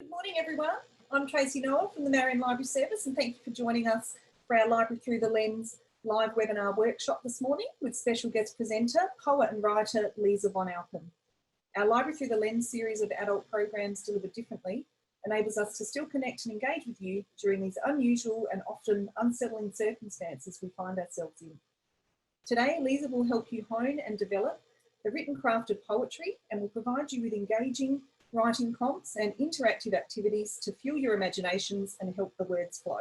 Good morning, everyone. I'm Tracy Noel from the Marion Library Service, and thank you for joining us for our Library Through the Lens live webinar workshop this morning with special guest presenter, poet and writer Lisa von Alpen. Our Library Through the Lens series of adult programs delivered differently enables us to still connect and engage with you during these unusual and often unsettling circumstances we find ourselves in. Today, Lisa will help you hone and develop the written craft of poetry and will provide you with engaging writing prompts and interactive activities to fuel your imaginations and help the words flow.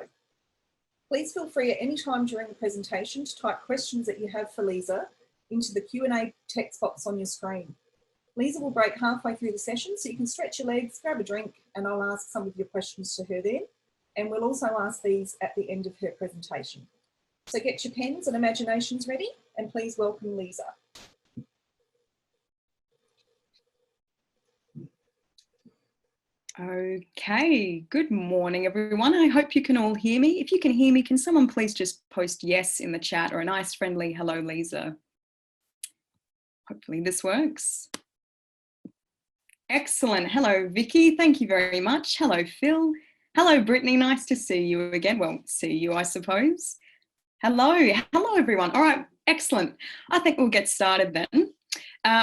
Please feel free at any time during the presentation to type questions that you have for Lisa into the Q&A text box on your screen. Lisa will break halfway through the session so you can stretch your legs, grab a drink, and I'll ask some of your questions to her then. And we'll also ask these at the end of her presentation. So get your pens and imaginations ready and please welcome Lisa. Okay, good morning everyone. I hope you can all hear me. If you can hear me, can someone please just post yes in the chat or a nice friendly hello Lisa. Hopefully this works. Excellent. Hello Vicky, thank you very much. Hello Phil. Hello Brittany, nice to see you again. Well, see you I suppose. Hello everyone. All right, excellent. I think we'll get started then.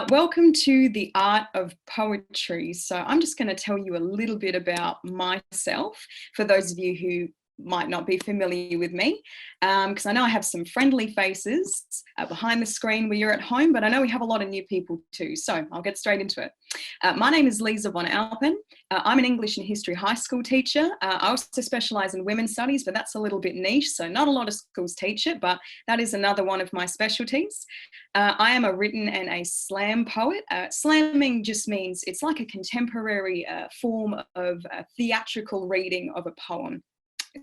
Welcome to the Art of Poetry. So I'm just going to tell you a little bit about myself for those of you who might not be familiar with me, because I know I have some friendly faces behind the screen where you're at home, but I know we have a lot of new people too, so I'll get straight into it. My name is Lisa von Alpen. I'm an English and History high school teacher. I also specialise in women's studies, but that's a little bit niche, so not a lot of schools teach it, but that is another one of my specialties. I am a written and a slam poet. Slamming just means it's like a contemporary form of theatrical reading of a poem.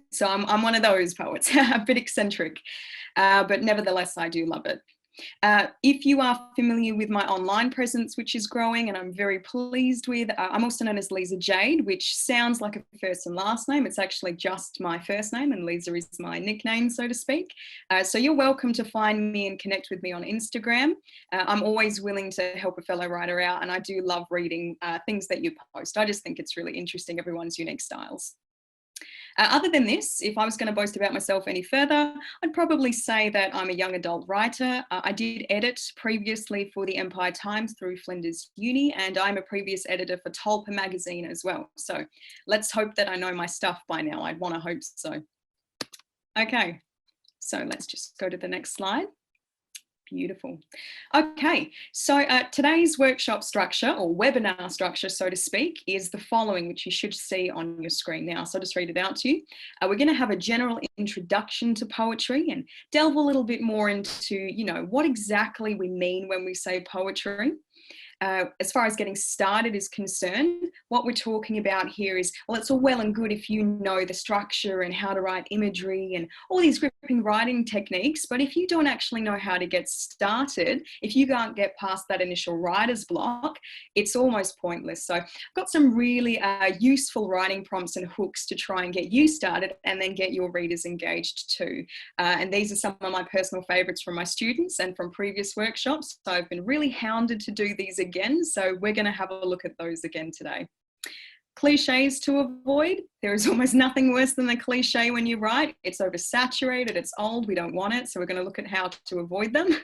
So I'm one of those poets, a bit eccentric, but nevertheless, I do love it. If you are familiar with my online presence, which is growing and I'm very pleased with, I'm also known as Lisa Jade, which sounds like a first and last name. It's actually just my first name and Lisa is my nickname, so to speak. So you're welcome to find me and connect with me on Instagram. I'm always willing to help a fellow writer out and I do love reading things that you post. I just think it's really interesting, everyone's unique styles. Other than this, if I was going to boast about myself any further, I'd probably say that I'm a young adult writer. I did edit previously for the Empire Times through Flinders Uni, and I'm a previous editor for Tulpa magazine as well. So let's hope that I know my stuff by now. I'd want to hope so. Okay, so let's just go to the next slide. Beautiful. Okay, so today's workshop structure or webinar structure, so to speak, is the following, which you should see on your screen now. So I'll just read it out to you. We're going to have a general introduction to poetry and delve a little bit more into, you know, what exactly we mean when we say poetry. As far as getting started is concerned, what we're talking about here is, well, it's all well and good if you know the structure and how to write imagery and all these gripping writing techniques, but if you don't actually know how to get started, if you can't get past that initial writer's block, it's almost pointless. So I've got some really useful writing prompts and hooks to try and get you started and then get your readers engaged too. And these are some of my personal favorites from my students and from previous workshops. So I've been really hounded to do these again, so we're going to have a look at those again today. Cliches to avoid. There is almost nothing worse than a cliche when you write. It's oversaturated, it's old, we don't want it, so we're going to look at how to avoid them.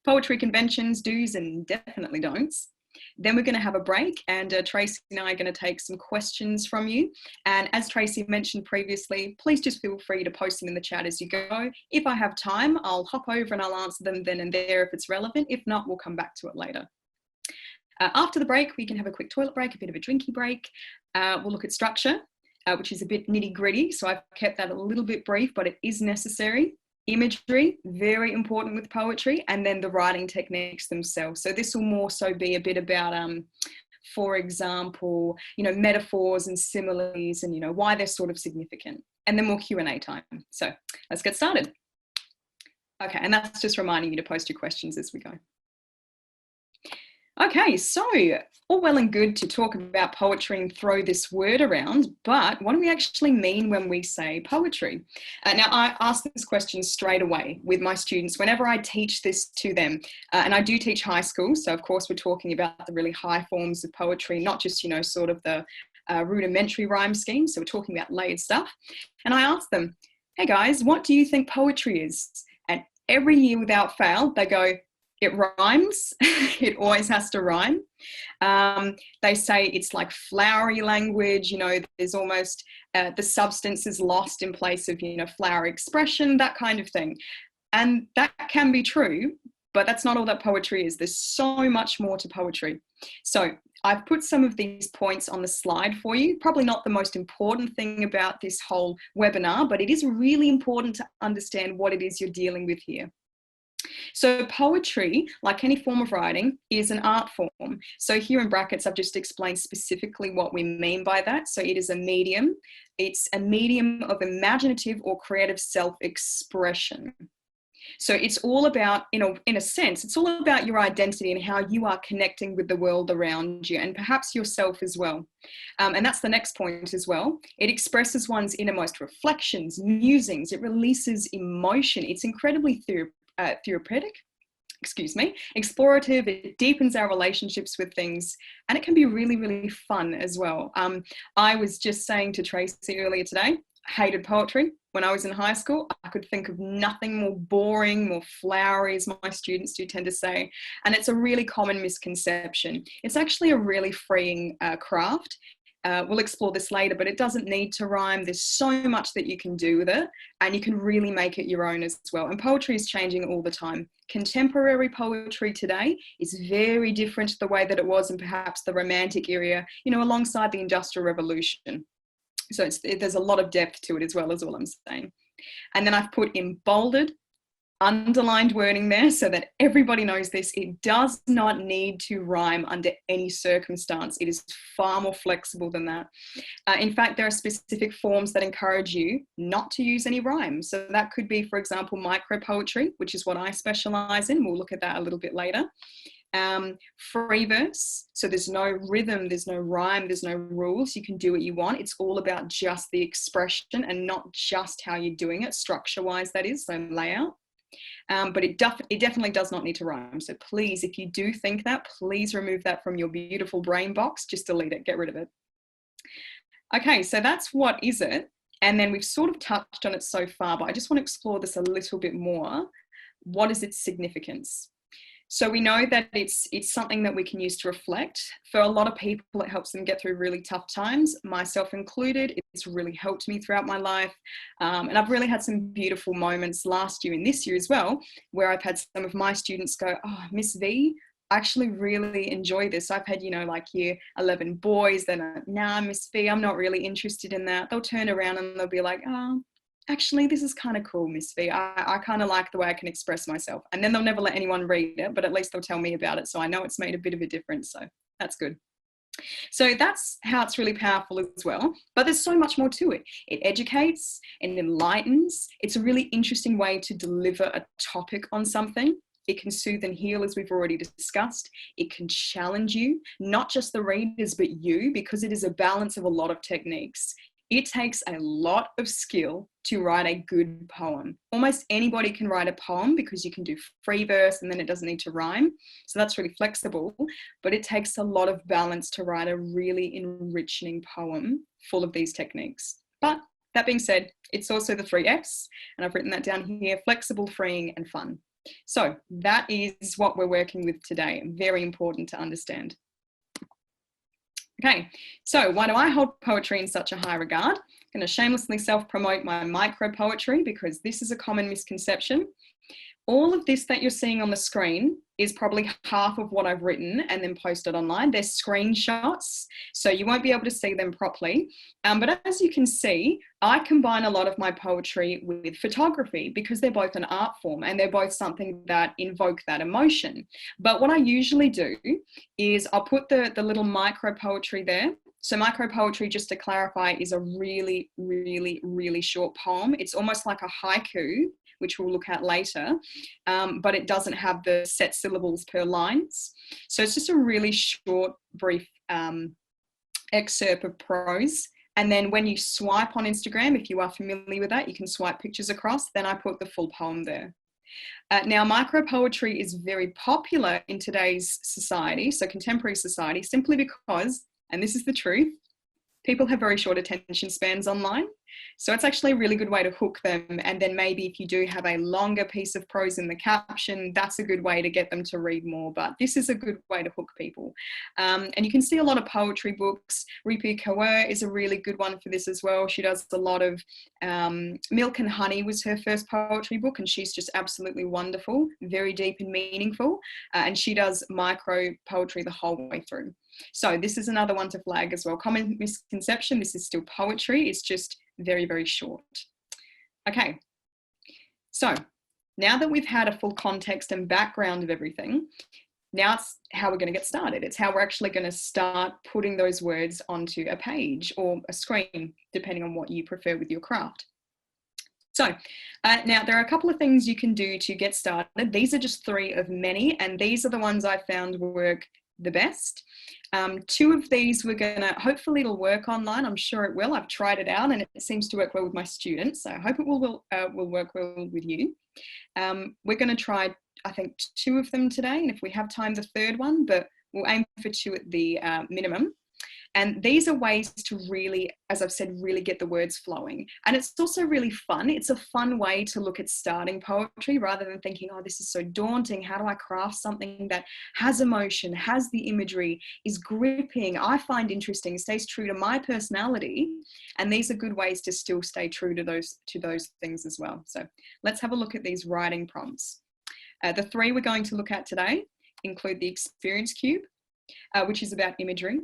Poetry conventions, do's and definitely don'ts. Then we're going to have a break and Tracy and I are going to take some questions from you. And as Tracy mentioned previously, please just feel free to post them in the chat as you go. If I have time, I'll hop over and I'll answer them then and there if it's relevant. If not, we'll come back to it later. After the break, we can have a quick toilet break, a bit of a drinky break. We'll look at structure, which is a bit nitty gritty. So I've kept that a little bit brief, but it is necessary. Imagery, very important with poetry, and then the writing techniques themselves. So this will more so be a bit about, for example, you know, metaphors and similes and, you know, why they're sort of significant. And then more Q&A time. So let's get started. Okay, and that's just reminding you to post your questions as we go. Okay, so all well and good to talk about poetry and throw this word around, but what do we actually mean when we say poetry? Now, I ask this question straight away with my students whenever I teach this to them, and I do teach high school, so of course we're talking about the really high forms of poetry, not just, you know, sort of the rudimentary rhyme scheme. So we're talking about layered stuff. And I asked them, hey guys, what do you think poetry is? And every year without fail, they go, it rhymes. It always has to rhyme. They say it's like flowery language, you know, there's almost the substance is lost in place of, you know, flowery expression, that kind of thing. And that can be true, but that's not all that poetry is. There's so much more to poetry. So I've put some of these points on the slide for you. Probably not the most important thing about this whole webinar, but it is really important to understand what it is you're dealing with here. So poetry, like any form of writing, is an art form. So here in brackets, I've just explained specifically what we mean by that. So it is a medium. It's a medium of imaginative or creative self-expression. So it's all about, in a sense, it's all about your identity and how you are connecting with the world around you and perhaps yourself as well. And that's the next point as well. It expresses one's innermost reflections, musings. It releases emotion. It's incredibly therapeutic, explorative. It deepens our relationships with things, and it can be really, really fun as well. I was just saying to Tracy earlier today, I hated poetry. When I was in high school, I could think of nothing more boring, more flowery, as my students do tend to say. And it's a really common misconception. It's actually a really freeing craft. We'll explore this later, but it doesn't need to rhyme. There's so much that you can do with it, and you can really make it your own as well. And poetry is changing all the time. Contemporary poetry today is very different to the way that it was in perhaps the Romantic era, you know, alongside the Industrial Revolution. So there's a lot of depth to it as well, is all I'm saying. And then I've put in bolded, underlined wording there so that everybody knows this. It does not need to rhyme under any circumstance. It is far more flexible than that. In fact, there are specific forms that encourage you not to use any rhyme. So that could be, for example, micro poetry, which is what I specialize in. We'll look at that a little bit later. Free verse, so there's no rhythm, there's no rhyme, there's no rules. You can do what you want. It's all about just the expression and not just how you're doing it, structure-wise, that is, so layout. But it definitely does not need to rhyme. So please, if you do think that, please remove that from your beautiful brain box. Just delete it, get rid of it. Okay, so that's what is it. And then we've sort of touched on it so far, but I just want to explore this a little bit more. What is its significance? So we know that it's something that we can use to reflect. For a lot of people, it helps them get through really tough times, myself included. It's really helped me throughout my life. And I've really had some beautiful moments last year and this year as well, where I've had some of my students go, oh, Miss V, I actually really enjoy this. I've had, you know, like year 11 boys that are, nah, Miss V, I'm not really interested in that. They'll turn around and they'll be like, oh, actually, this is kind of cool, Miss V. I kind of like the way I can express myself. And then they'll never let anyone read it, but at least they'll tell me about it. So I know it's made a bit of a difference. So that's good. So that's how it's really powerful as well. But there's so much more to it. It educates and enlightens. It's a really interesting way to deliver a topic on something. It can soothe and heal, as we've already discussed. It can challenge you, not just the readers, but you, because it is a balance of a lot of techniques. It takes a lot of skill to write a good poem. Almost anybody can write a poem because you can do free verse and then it doesn't need to rhyme. So that's really flexible, but it takes a lot of balance to write a really enriching poem full of these techniques. But that being said, it's also the 3 Fs, and I've written that down here: flexible, freeing, and fun. So that is what we're working with today. Very important to understand. Okay, so why do I hold poetry in such a high regard? I'm going to shamelessly self-promote my micro poetry because this is a common misconception. All of this that you're seeing on the screen is probably half of what I've written and then posted online. They're screenshots, so you won't be able to see them properly. But as you can see, I combine a lot of my poetry with photography because they're both an art form and they're both something that invoke that emotion. But what I usually do is I'll put the little micro poetry there. So micro poetry, just to clarify, is a really, really, really short poem. It's almost like a haiku, which we'll look at later, but it doesn't have the set syllables per lines. So it's just a really short, brief excerpt of prose. And then when you swipe on Instagram, if you are familiar with that, you can swipe pictures across, then I put the full poem there. Now, micro poetry is very popular in today's society, so contemporary society, simply because, and this is the truth, People have very short attention spans online. So it's actually a really good way to hook them. And then maybe if you do have a longer piece of prose in the caption, that's a good way to get them to read more. But this is a good way to hook people. And you can see a lot of poetry books. Rupi Kaur is a really good one for this as well. She does a lot of Milk and Honey was her first poetry book, and she's just absolutely wonderful, very deep and meaningful. And she does micro poetry the whole way through. So this is another one to flag as well. Common misconception, this is still poetry. It's just very, very short. Okay, so now that we've had a full context and background of everything, now it's how we're going to get started. It's how we're actually going to start putting those words onto a page or a screen, depending on what you prefer with your craft. So now there are a couple of things you can do to get started. These are just 3 of many, and these are the ones I found work the best. 2 of these we're gonna, hopefully it'll work online. I'm sure it will. I've tried it out and it seems to work well with my students. So I hope it will work well with you. We're gonna try, I think, 2 of them today. And if we have time, the 3rd one, but we'll aim for 2 at the minimum. And these are ways to really, as I've said, really get the words flowing. And it's also really fun. It's a fun way to look at starting poetry rather than thinking, oh, this is so daunting. How do I craft something that has emotion, has the imagery, is gripping, I find interesting, stays true to my personality. And these are good ways to still stay true to those things as well. So let's have a look at these writing prompts. The 3 we're going to look at today include the experience cube, which is about imagery.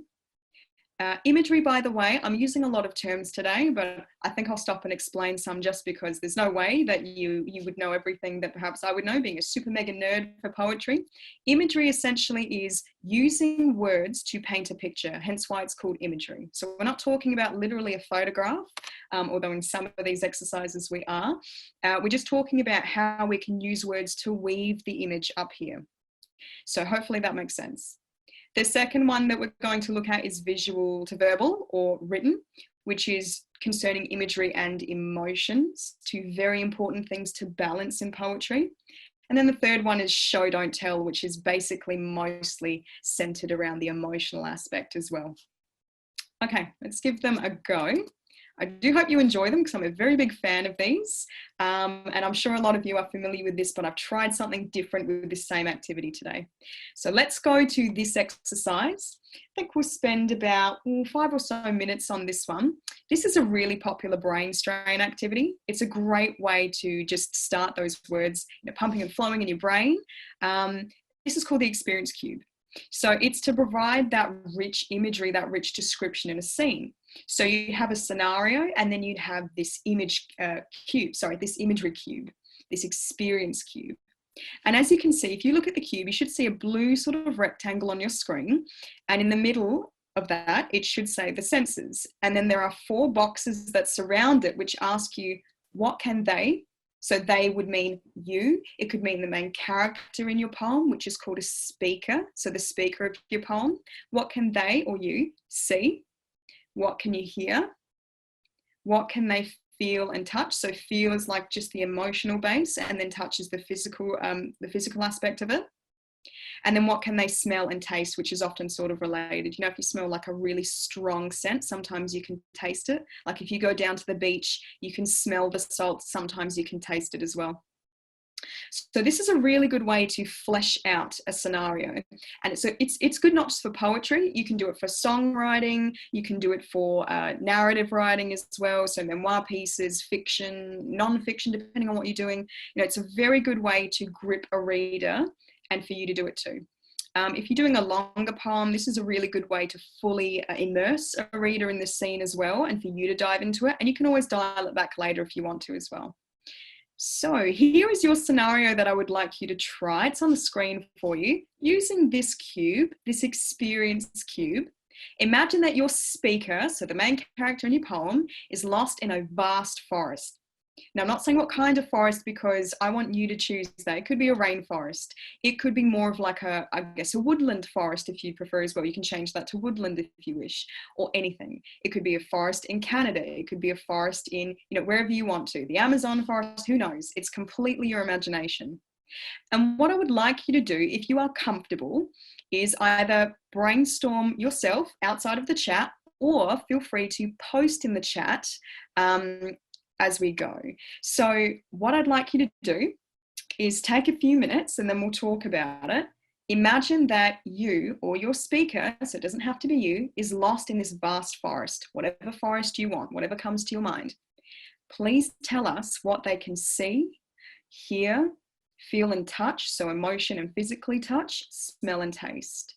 Imagery, by the way, I'm using a lot of terms today, but I think I'll stop and explain some just because there's no way that you would know everything that perhaps I would know, being a super mega nerd for poetry. Imagery essentially is using words to paint a picture, hence why it's called imagery. So we're not talking about literally a photograph, although in some of these exercises we are. We're just talking about how we can use words to weave the image up here. So hopefully that makes sense. The second one that we're going to look at is visual to verbal or written, which is concerning imagery and emotions, 2 very important things to balance in poetry. And then the 3rd one is show, don't tell, which is basically mostly centered around the emotional aspect as well. Okay, let's give them a go. I do hope you enjoy them because I'm a very big fan of these. And I'm sure a lot of you are familiar with this, but I've tried something different with this same activity today. So let's go to this exercise. I think we'll spend about 5 or so minutes on this one. This is a really popular brain strain activity. It's a great way to just start those words, pumping and flowing in your brain. This is called the experience cube. So it's to provide that rich imagery, that rich description in a scene. So you have a scenario and then you'd have this image cube, this imagery cube, this experience cube. And as you can see, if you look at the cube, you should see a blue sort of rectangle on your screen. And in the middle of that, it should say the senses. And then there are 4 boxes that surround it, which ask you, what can they? So they would mean you. It could mean the main character in your poem, which is called a speaker. So the speaker of your poem. What can they or you see? What can you hear? What can they feel and touch? So feel is like just the emotional base, and then touch is the physical aspect of it. And then what can they smell and taste, which is often sort of related. If you smell like a really strong scent, sometimes you can taste it. Like if you go down to the beach, you can smell the salt, sometimes you can taste it as well. So this is a really good way to flesh out a scenario. And so it's good not just for poetry, you can do it for songwriting, you can do it for narrative writing as well, so memoir pieces, fiction, non-fiction, depending on what you're doing. It's a very good way to grip a reader and for you to do it too. If you're doing a longer poem, this is a really good way to fully immerse a reader in the scene as well, and for you to dive into it. And you can always dial it back later if you want to as well. So here is your scenario that I would like you to try. It's on the screen for you. Using this cube, this experience cube, imagine that your speaker, so the main character in your poem, is lost in a vast forest. Now, I'm not saying what kind of forest because I want you to choose that. It could be a rainforest. It could be more of like a woodland forest if you prefer as well. You can change that to woodland if you wish, or anything. It could be a forest in Canada. It could be a forest in, wherever you want to. The Amazon forest, who knows? It's completely your imagination. And what I would like you to do, if you are comfortable, is either brainstorm yourself outside of the chat, or feel free to post in the chat as we go. So what I'd like you to do is take a few minutes and then we'll talk about it. Imagine that you or your speaker, so it doesn't have to be you, is lost in this vast forest, whatever forest you want, whatever comes to your mind. Please tell us what they can see, hear, feel and touch, so emotion and physically touch, smell and taste.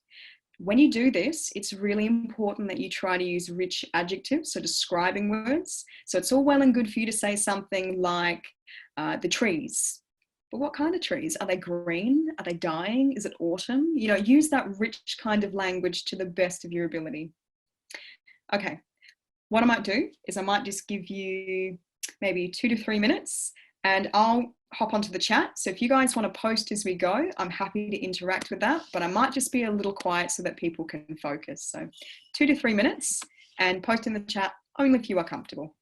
When you do this, it's really important that you try to use rich adjectives, so describing words. So it's all well and good for you to say something like the trees. But what kind of trees? Are they green? Are they dying? Is it autumn? You know, use that rich kind of language to the best of your ability. Okay, what I might do is I might just give you maybe 2 to 3 minutes and I'll hop onto the chat. So if you guys want to post as we go, I'm happy to interact with that, but I might just be a little quiet so that people can focus. So 2 to 3 minutes and post in the chat only if you are comfortable.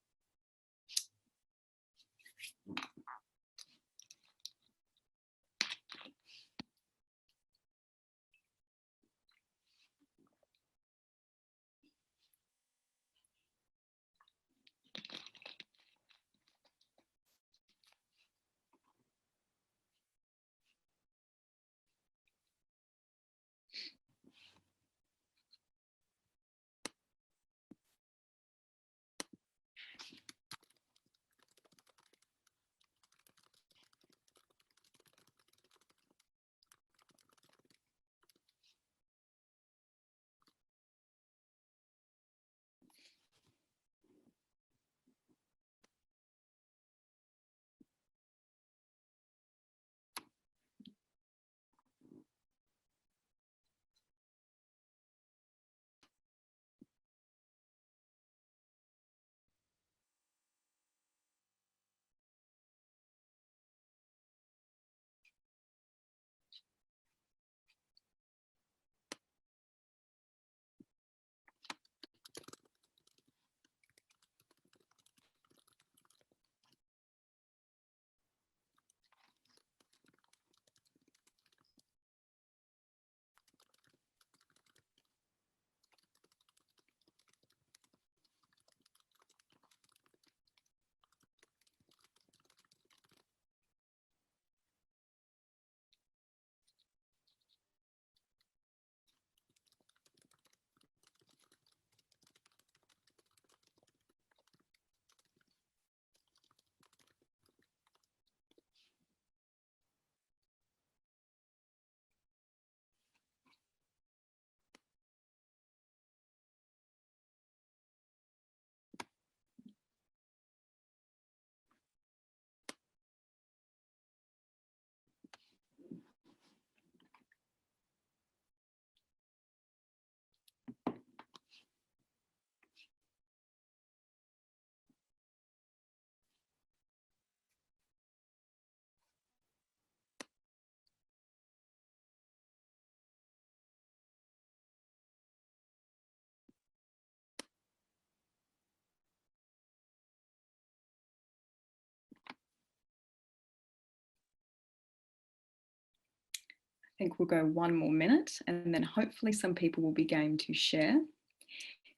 I think we'll go 1 more minute and then hopefully some people will be game to share.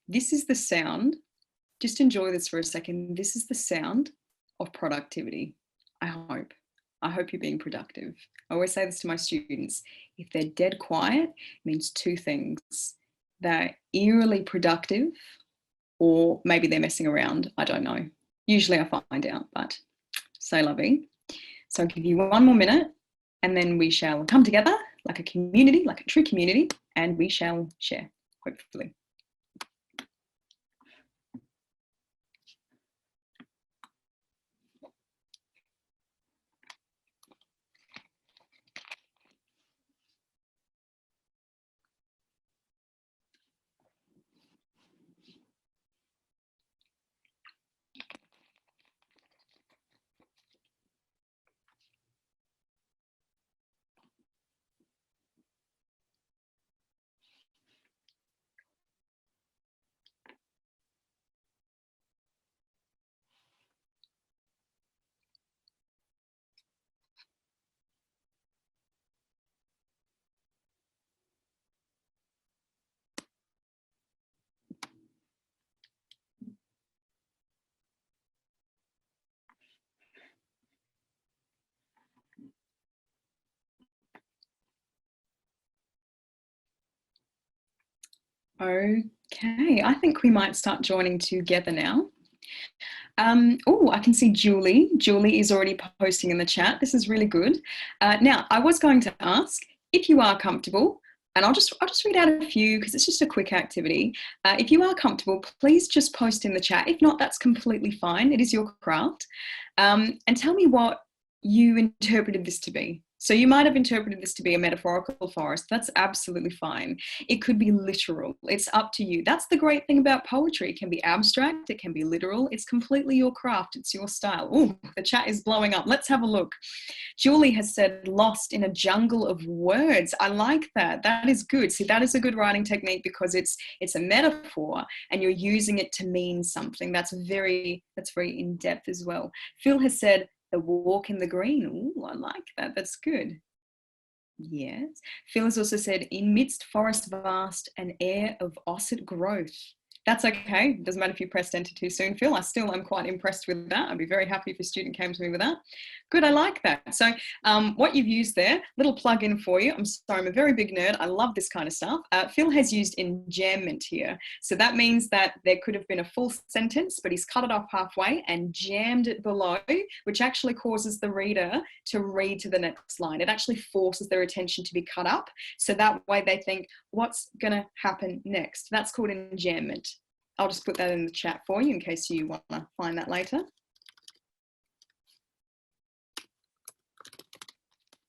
This is the sound, just enjoy this for a second. This is the sound of productivity. I hope you're being productive. I always say this to my students. If they're dead quiet, it means 2 things. They're eerily productive or maybe they're messing around. I don't know. Usually I find out, but so lovely. So I'll give you 1 more minute and then we shall come together like a community, like a true community, and we shall share, hopefully. Okay, I think we might start joining together now. Oh, I can see Julie. Julie is already posting in the chat. This is really good. Now, I was going to ask if you are comfortable, and I'll just read out a few because it's just a quick activity. If you are comfortable, please just post in the chat. If not, that's completely fine. It is your craft. And tell me what you interpreted this to be. So you might have interpreted this to be a metaphorical forest. That's absolutely fine. It could be literal. It's up to you. That's the great thing about poetry. It can be abstract. It can be literal. It's completely your craft. It's your style. Oh, the chat is blowing up. Let's have a look. Julie has said, lost in a jungle of words. I like that. That is good. See, that is a good writing technique because it's a metaphor and you're using it to mean something. That's very in depth as well. Phil has said, the walk in the green. Ooh, I like that. That's good. Yes. Phil has also said, in midst forest vast, an air of osset growth. That's okay. Doesn't matter if you pressed enter too soon, Phil. I still am quite impressed with that. I'd be very happy if a student came to me with that. Good, I like that. So what you've used there, little plug-in for you. I'm sorry, I'm a very big nerd. I love this kind of stuff. Phil has used enjambment here. So that means that there could have been a full sentence, but he's cut it off halfway and jammed it below, which actually causes the reader to read to the next line. It actually forces their attention to be cut up. So that way they think, what's going to happen next? That's called enjambment. I'll just put that in the chat for you in case you want to find that later.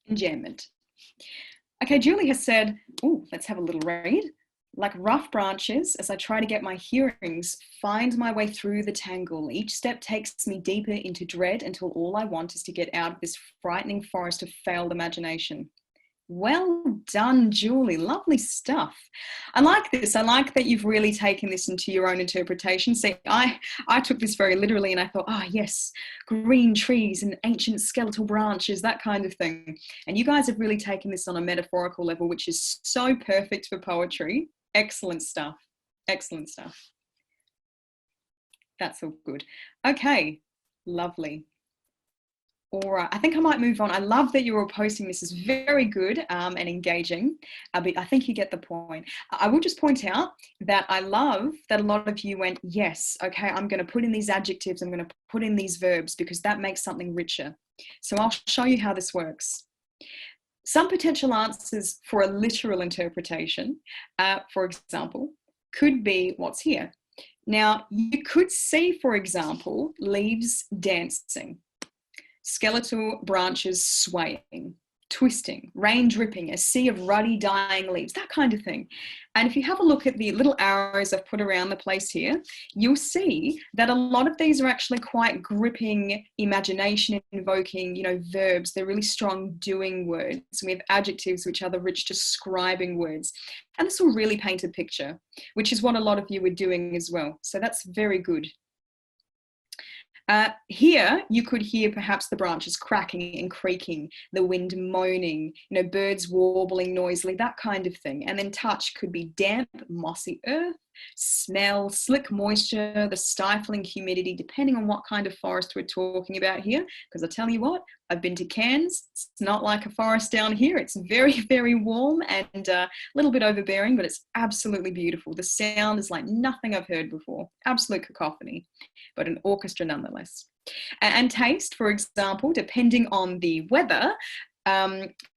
Enjambment. Okay, Julie has said, oh, let's have a little read. Like rough branches, as I try to get my hearings, find my way through the tangle. Each step takes me deeper into dread until all I want is to get out of this frightening forest of failed imagination. Well done, Julie. Lovely stuff. I like this. I like that you've really taken this into your own interpretation. See, I took this very literally and I thought, oh, yes, green trees and ancient skeletal branches, that kind of thing. And you guys have really taken this on a metaphorical level, which is so perfect for poetry. Excellent stuff. Excellent stuff. That's all good. Okay, lovely. All right, I think I might move on. I love that you're all posting. This is very good and engaging, but I think you get the point. I will just point out that I love that a lot of you went, yes, okay, I'm going to put in these adjectives, I'm going to put in these verbs because that makes something richer. So I'll show you how this works. Some potential answers for a literal interpretation, for example, could be what's here. Now, you could see, for example, leaves dancing. Skeletal branches swaying, twisting, rain dripping, a sea of ruddy dying leaves, that kind of thing. And if you have a look at the little arrows I've put around the place here, you'll see that a lot of these are actually quite gripping, imagination invoking, verbs. They're really strong doing words. We have adjectives, which are the rich describing words. And this will really paint a picture, which is what a lot of you were doing as well. So that's very good. Here, you could hear perhaps the branches cracking and creaking, the wind moaning, birds warbling noisily, that kind of thing. And then touch could be damp, mossy earth, smell, slick moisture, the stifling humidity, depending on what kind of forest we're talking about here. Because I tell you what, I've been to Cairns. It's not like a forest down here. It's very, very warm and a little bit overbearing, but it's absolutely beautiful. The sound is like nothing I've heard before. Absolute cacophony, but an orchestra nonetheless. And taste, for example, depending on the weather,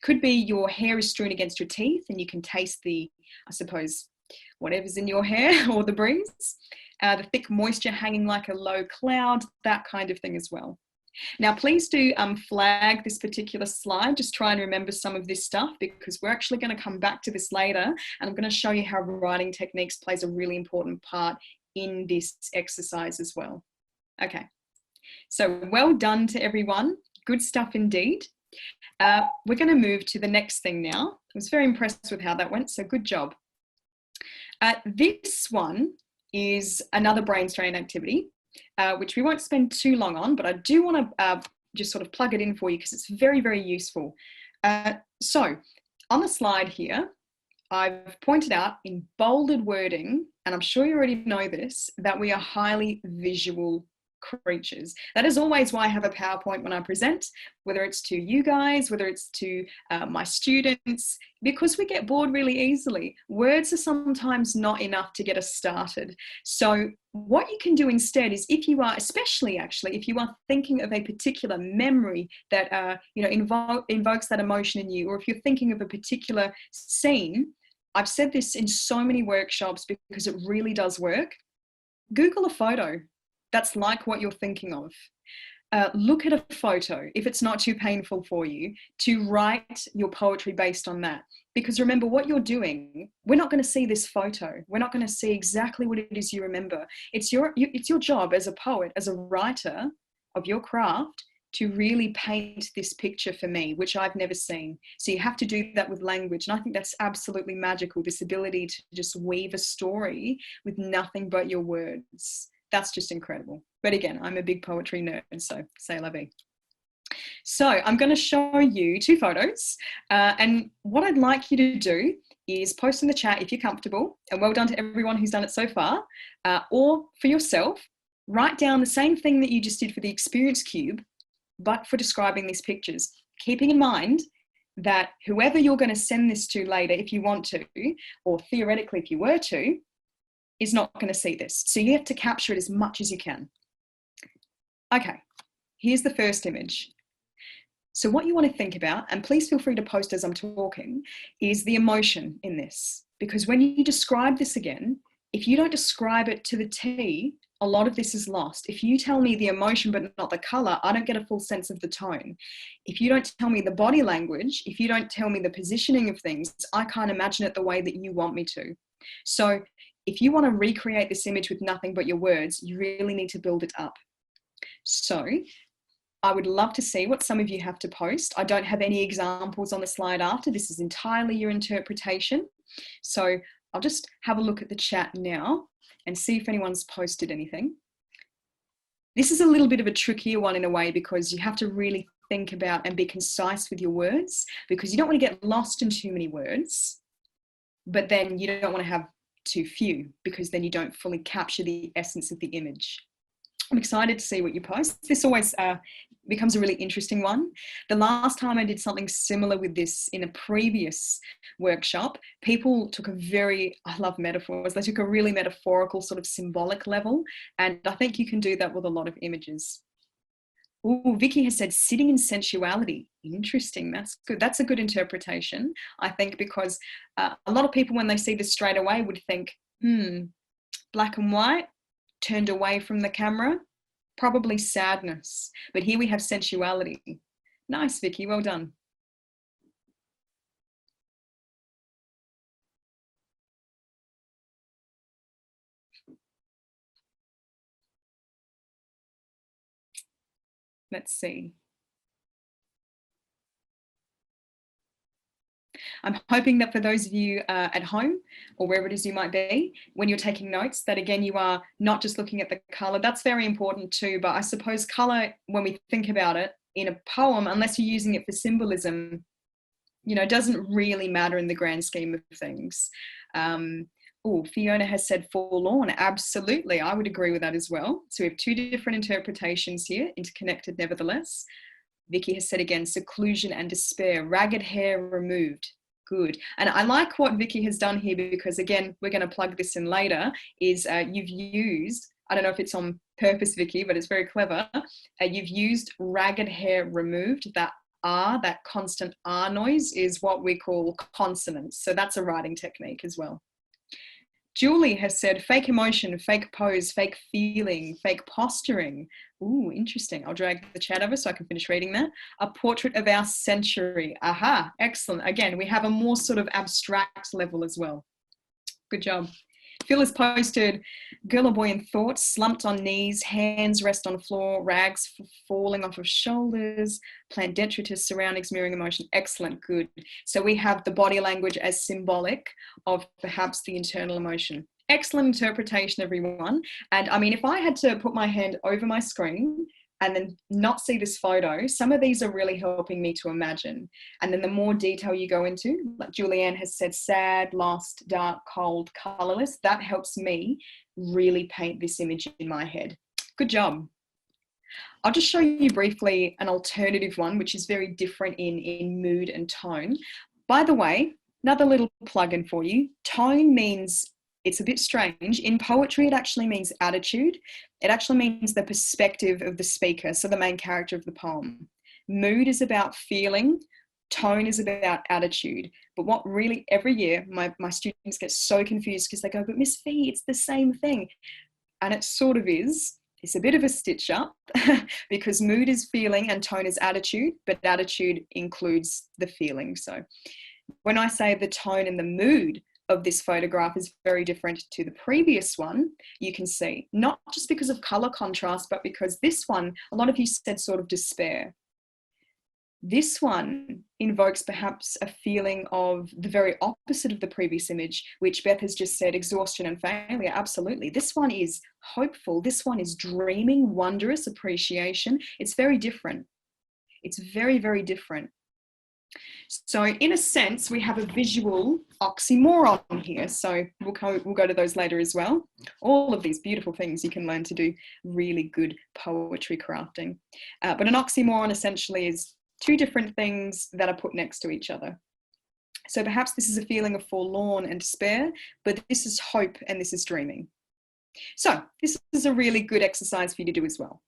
could be your hair is strewn against your teeth and you can taste the, I suppose, whatever's in your hair or the breeze. The thick moisture hanging like a low cloud, that kind of thing as well. Now, please do flag this particular slide. Just try and remember some of this stuff because we're actually going to come back to this later and I'm going to show you how writing techniques plays a really important part in this exercise as well. Okay, so well done to everyone. Good stuff indeed. We're going to move to the next thing now. I was very impressed with how that went, so good job. This one is another brain strain activity, which we won't spend too long on, but I do want to just sort of plug it in for you because it's very, very useful. So on the slide here, I've pointed out in bolded wording, and I'm sure you already know this, that we are highly visual creatures. That is always why I have a PowerPoint when I present, whether it's to you guys, whether it's to my students, because we get bored really easily. Words are sometimes not enough to get us started. So what you can do instead is, if you are, especially actually, if you are thinking of a particular memory that invokes that emotion in you, or if you're thinking of a particular scene, I've said this in so many workshops because it really does work. Google a photo that's like what you're thinking of. Look at a photo, if it's not too painful for you, to write your poetry based on that. Because remember, what you're doing, we're not going to see this photo. We're not going to see exactly what it is you remember. It's your job as a poet, as a writer of your craft, to really paint this picture for me, which I've never seen. So you have to do that with language. And I think that's absolutely magical, this ability to just weave a story with nothing but your words. That's just incredible. But again, I'm a big poetry nerd, so c'est la vie. So I'm going to show you 2 photos. And what I'd like you to do is post in the chat if you're comfortable, and well done to everyone who's done it so far, or for yourself, write down the same thing that you just did for the experience cube, but for describing these pictures, keeping in mind that whoever you're going to send this to later, if you want to, or theoretically if you were to, is not going to see this. So you have to capture it as much as you can. Okay, here's the first image. So what you want to think about, and please feel free to post as I'm talking, is the emotion in this. Because when you describe this again, if you don't describe it to the T, a lot of this is lost. If you tell me the emotion but not the color, I don't get a full sense of the tone. If you don't tell me the body language, if you don't tell me the positioning of things, I can't imagine it the way that you want me to. So if you want to recreate this image with nothing but your words, you really need to build it up. So I would love to see what some of you have to post. I don't have any examples on the slide after. This is entirely your interpretation. So I'll just have a look at the chat now and see if anyone's posted anything. This is a little bit of a trickier one in a way, because you have to really think about and be concise with your words, because you don't want to get lost in too many words, but then you don't want to have too few, because then you don't fully capture the essence of the image. I'm excited to see what you post. This always becomes a really interesting one. The last time I did something similar with this in a previous workshop, people took I love metaphors, they took a really metaphorical sort of symbolic level, and I think you can do that with a lot of images. Oh, Vicky has said sitting in sensuality. Interesting, that's good. That's a good interpretation, I think, because a lot of people, when they see this straight away, would think, black and white, turned away from the camera, probably sadness. But here we have sensuality. Nice, Vicky, well done. Let's see. I'm hoping that for those of you at home, or wherever it is you might be, when you're taking notes, that again, you are not just looking at the color. That's very important too, but I suppose color, when we think about it in a poem, unless you're using it for symbolism, doesn't really matter in the grand scheme of things. Oh, Fiona has said forlorn. Absolutely, I would agree with that as well. So we have 2 different interpretations here, interconnected nevertheless. Vicky has said again, seclusion and despair, ragged hair removed. Good. And I like what Vicky has done here, because again, we're going to plug this in later, is you've used, I don't know if it's on purpose, Vicky, but it's very clever. You've used ragged hair removed. That R, that constant R noise, is what we call consonants. So that's a writing technique as well. Julie has said fake emotion, fake pose, fake feeling, fake posturing. Ooh, interesting. I'll drag the chat over so I can finish reading that. A portrait of our century. Aha, excellent. Again, we have a more sort of abstract level as well. Good job. Phil has posted, girl or boy in thought, slumped on knees, hands rest on floor, rags falling off of shoulders, plant detritus, surroundings, mirroring emotion. Excellent, good. So we have the body language as symbolic of perhaps the internal emotion. Excellent interpretation, everyone. And I mean, if I had to put my hand over my screen and then not see this photo, some of these are really helping me to imagine. And then the more detail you go into, like Julianne has said, sad, lost, dark, cold, colorless, that helps me really paint this image in my head. Good job. I'll just show you briefly an alternative one, which is very different in mood and tone. By the way, another little plug-in for you. Tone means, it's a bit strange. In poetry, it actually means attitude. It actually means the perspective of the speaker, so the main character of the poem. Mood is about feeling. Tone is about attitude. But what really, every year, my students get so confused because they go, but Miss Fee, it's the same thing. And it sort of is. It's a bit of a stitch up because mood is feeling and tone is attitude, but attitude includes the feeling. So when I say the tone and the mood of this photograph is very different to the previous one, you can see, not just because of color contrast, but because this one, a lot of you said sort of despair. This one invokes perhaps a feeling of the very opposite of the previous image, which Beth has just said, exhaustion and failure. Absolutely. This one is hopeful. This one is dreaming, wondrous, appreciation. It's very different. It's very, very different. So in a sense, we have a visual oxymoron here. So we'll go to those later as well. All of these beautiful things you can learn to do really good poetry crafting. But an oxymoron essentially is two different things that are put next to each other. So perhaps this is a feeling of forlorn and despair, but this is hope and this is dreaming. So this is a really good exercise for you to do as well.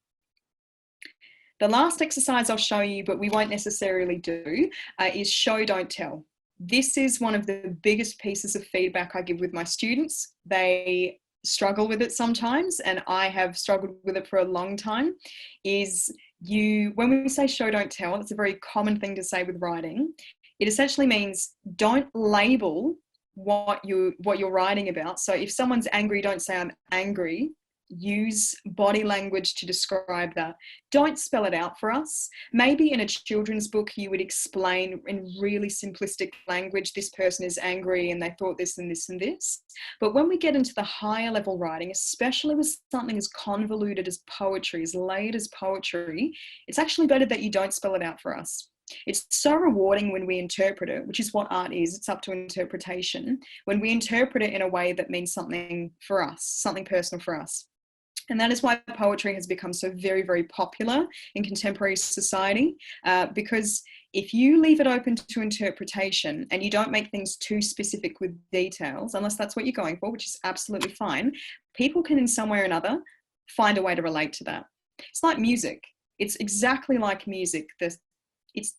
The last exercise I'll show you, but we won't necessarily do, is show, don't tell. This is one of the biggest pieces of feedback I give with my students. They struggle with it sometimes, and I have struggled with it for a long time, is when we say show, don't tell, it's a very common thing to say with writing. It essentially means don't label what you're writing about. So if someone's angry, don't say I'm angry. Use body language to describe that. Don't spell it out for us. Maybe in a children's book, you would explain in really simplistic language, this person is angry and they thought this and this and this. But when we get into the higher level writing, especially with something as convoluted as poetry, as layered as poetry, it's actually better that you don't spell it out for us. It's so rewarding when we interpret it, which is what art is. It's up to interpretation. When we interpret it in a way that means something for us, something personal for us. And that is why poetry has become so very, very popular in contemporary society, because if you leave it open to interpretation and you don't make things too specific with details, unless that's what you're going for, which is absolutely fine, people can in some way or another find a way to relate to that. It's like music. It's exactly like music. It's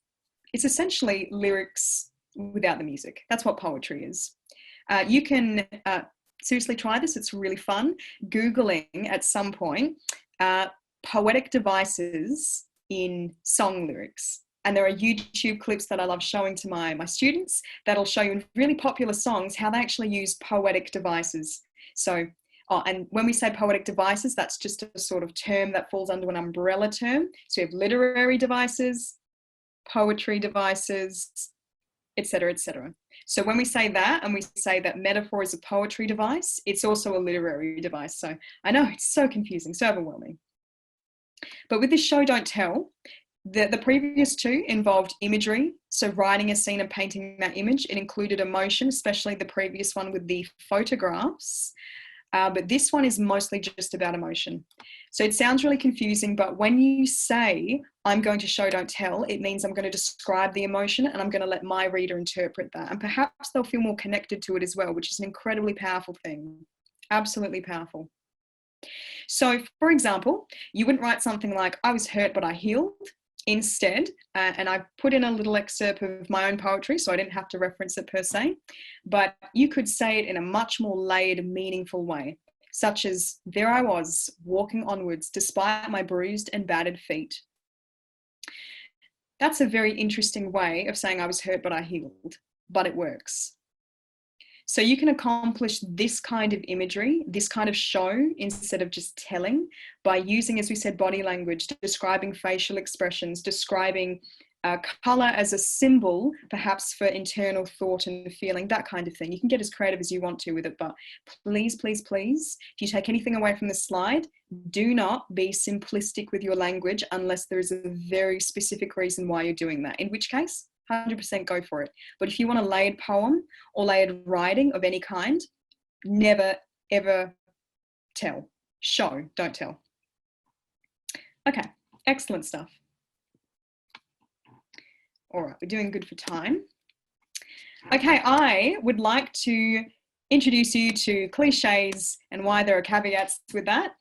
essentially lyrics without the music. That's what poetry is. You can seriously try this. It's really fun. Googling at some point poetic devices in song lyrics. And there are YouTube clips that I love showing to my students that'll show you in really popular songs how they actually use poetic devices. So, and when we say poetic devices, that's just a sort of term that falls under an umbrella term. So you have literary devices, poetry devices, etc., etc. So when we say that, and we say that metaphor is a poetry device, it's also a literary device. So I know it's so confusing, so overwhelming. But with this show, don't tell, the previous two involved imagery. So writing a scene and painting that image. It included emotion, especially the previous one with the photographs. But this one is mostly just about emotion. So it sounds really confusing, but when you say, I'm going to show, don't tell, it means I'm going to describe the emotion and I'm going to let my reader interpret that. And perhaps they'll feel more connected to it as well, which is an incredibly powerful thing. Absolutely powerful. So for example, you wouldn't write something like, I was hurt, but I healed. Instead, and I put in a little excerpt of my own poetry, so I didn't have to reference it per se, but you could say it in a much more layered, meaningful way, such as, there I was, walking onwards, despite my bruised and battered feet. That's a very interesting way of saying I was hurt, but I healed, but it works. So you can accomplish this kind of imagery, this kind of show, instead of just telling, by using, as we said, body language, describing facial expressions, describing colour as a symbol, perhaps for internal thought and feeling, that kind of thing. You can get as creative as you want to with it, but please, please, please, if you take anything away from the slide, do not be simplistic with your language unless there is a very specific reason why you're doing that, in which case, 100% go for it. But if you want a layered poem or layered writing of any kind, never, ever tell. Show, don't tell. Okay, excellent stuff. All right, we're doing good for time. Okay, I would like to introduce you to cliches and why there are caveats with that.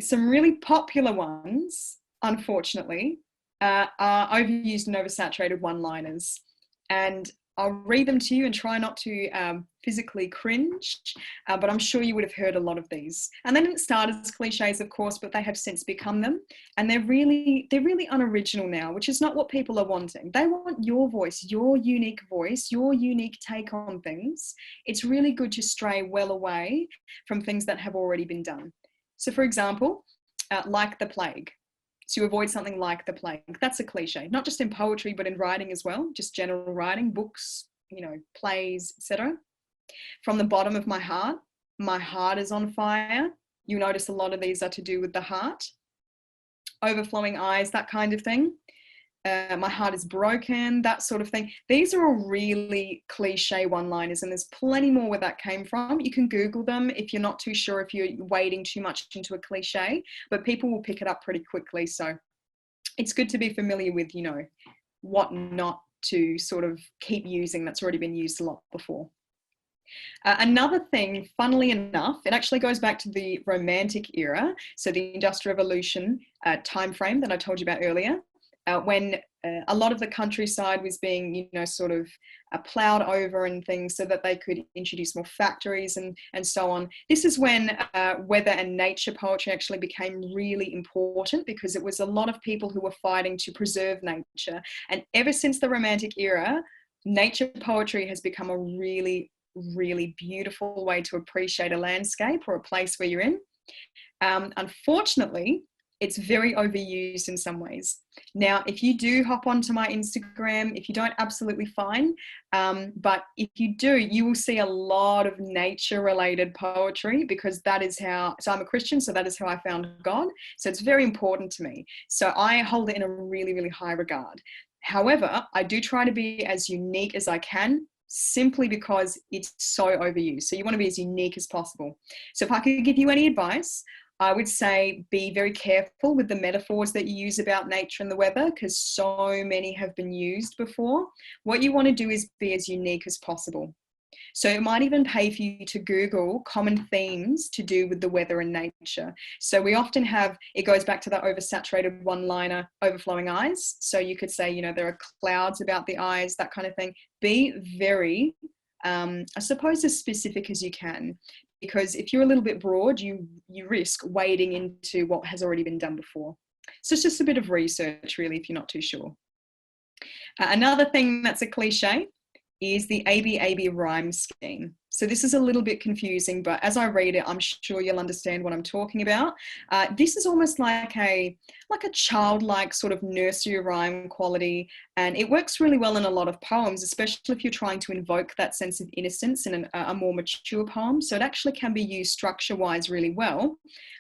Some really popular ones, unfortunately, are overused and oversaturated one-liners. And I'll read them to you and try not to physically cringe, but I'm sure you would have heard a lot of these. And they didn't start as cliches, of course, but they have since become them. And they're really unoriginal now, which is not what people are wanting. They want your voice, your unique take on things. It's really good to stray well away from things that have already been done. So for example, like the plague. So you avoid something like the plague. That's a cliche, not just in poetry, but in writing as well, just general writing, books, plays, etc. From the bottom of my heart is on fire. You notice a lot of these are to do with the heart. Overflowing eyes, that kind of thing. My heart is broken, that sort of thing. These are all really cliche one-liners, and there's plenty more where that came from. You can Google them if you're not too sure, if you're wading too much into a cliche, but people will pick it up pretty quickly. So it's good to be familiar with, what not to sort of keep using that's already been used a lot before. Another thing, funnily enough, it actually goes back to the Romantic era, so the Industrial Revolution time frame that I told you about earlier. When a lot of the countryside was being, sort of ploughed over and things so that they could introduce more factories and so on. This is when weather and nature poetry actually became really important, because it was a lot of people who were fighting to preserve nature. And ever since the Romantic era, nature poetry has become a really, really beautiful way to appreciate a landscape or a place where you're in. Unfortunately, it's very overused in some ways. Now, if you do hop onto my Instagram, if you don't, absolutely fine. But if you do, you will see a lot of nature-related poetry, because that is how, so I'm a Christian, so that is how I found God. So it's very important to me. So I hold it in a really, really high regard. However, I do try to be as unique as I can, simply because it's so overused. So you want to be as unique as possible. So if I could give you any advice, I would say be very careful with the metaphors that you use about nature and the weather, because so many have been used before. What you want to do is be as unique as possible. So it might even pay for you to Google common themes to do with the weather and nature. So we often have, it goes back to that oversaturated one-liner, overflowing eyes. So you could say, there are clouds about the eyes, that kind of thing. Be very, I suppose, as specific as you can. Because if you're a little bit broad, you risk wading into what has already been done before. So it's just a bit of research, really, if you're not too sure. Another thing that's a cliche is the ABAB rhyme scheme. So this is a little bit confusing, but as I read it, I'm sure you'll understand what I'm talking about. This is almost like a childlike sort of nursery rhyme quality, and it works really well in a lot of poems, especially if you're trying to invoke that sense of innocence in a more mature poem. So it actually can be used structure-wise really well,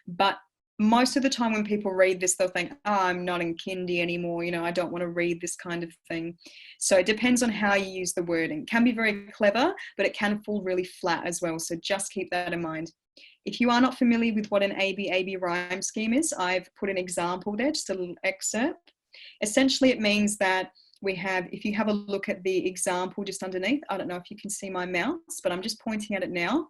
but most of the time when people read this, they'll think, oh, I'm not in kindy anymore, I don't want to read this kind of thing. So it depends on how you use the wording. It can be very clever, but it can fall really flat as well. So just keep that in mind. If you are not familiar with what an ABAB rhyme scheme is, I've put an example there, just a little excerpt. Essentially, it means that we have, if you have a look at the example just underneath, I don't know if you can see my mouse, but I'm just pointing at it now.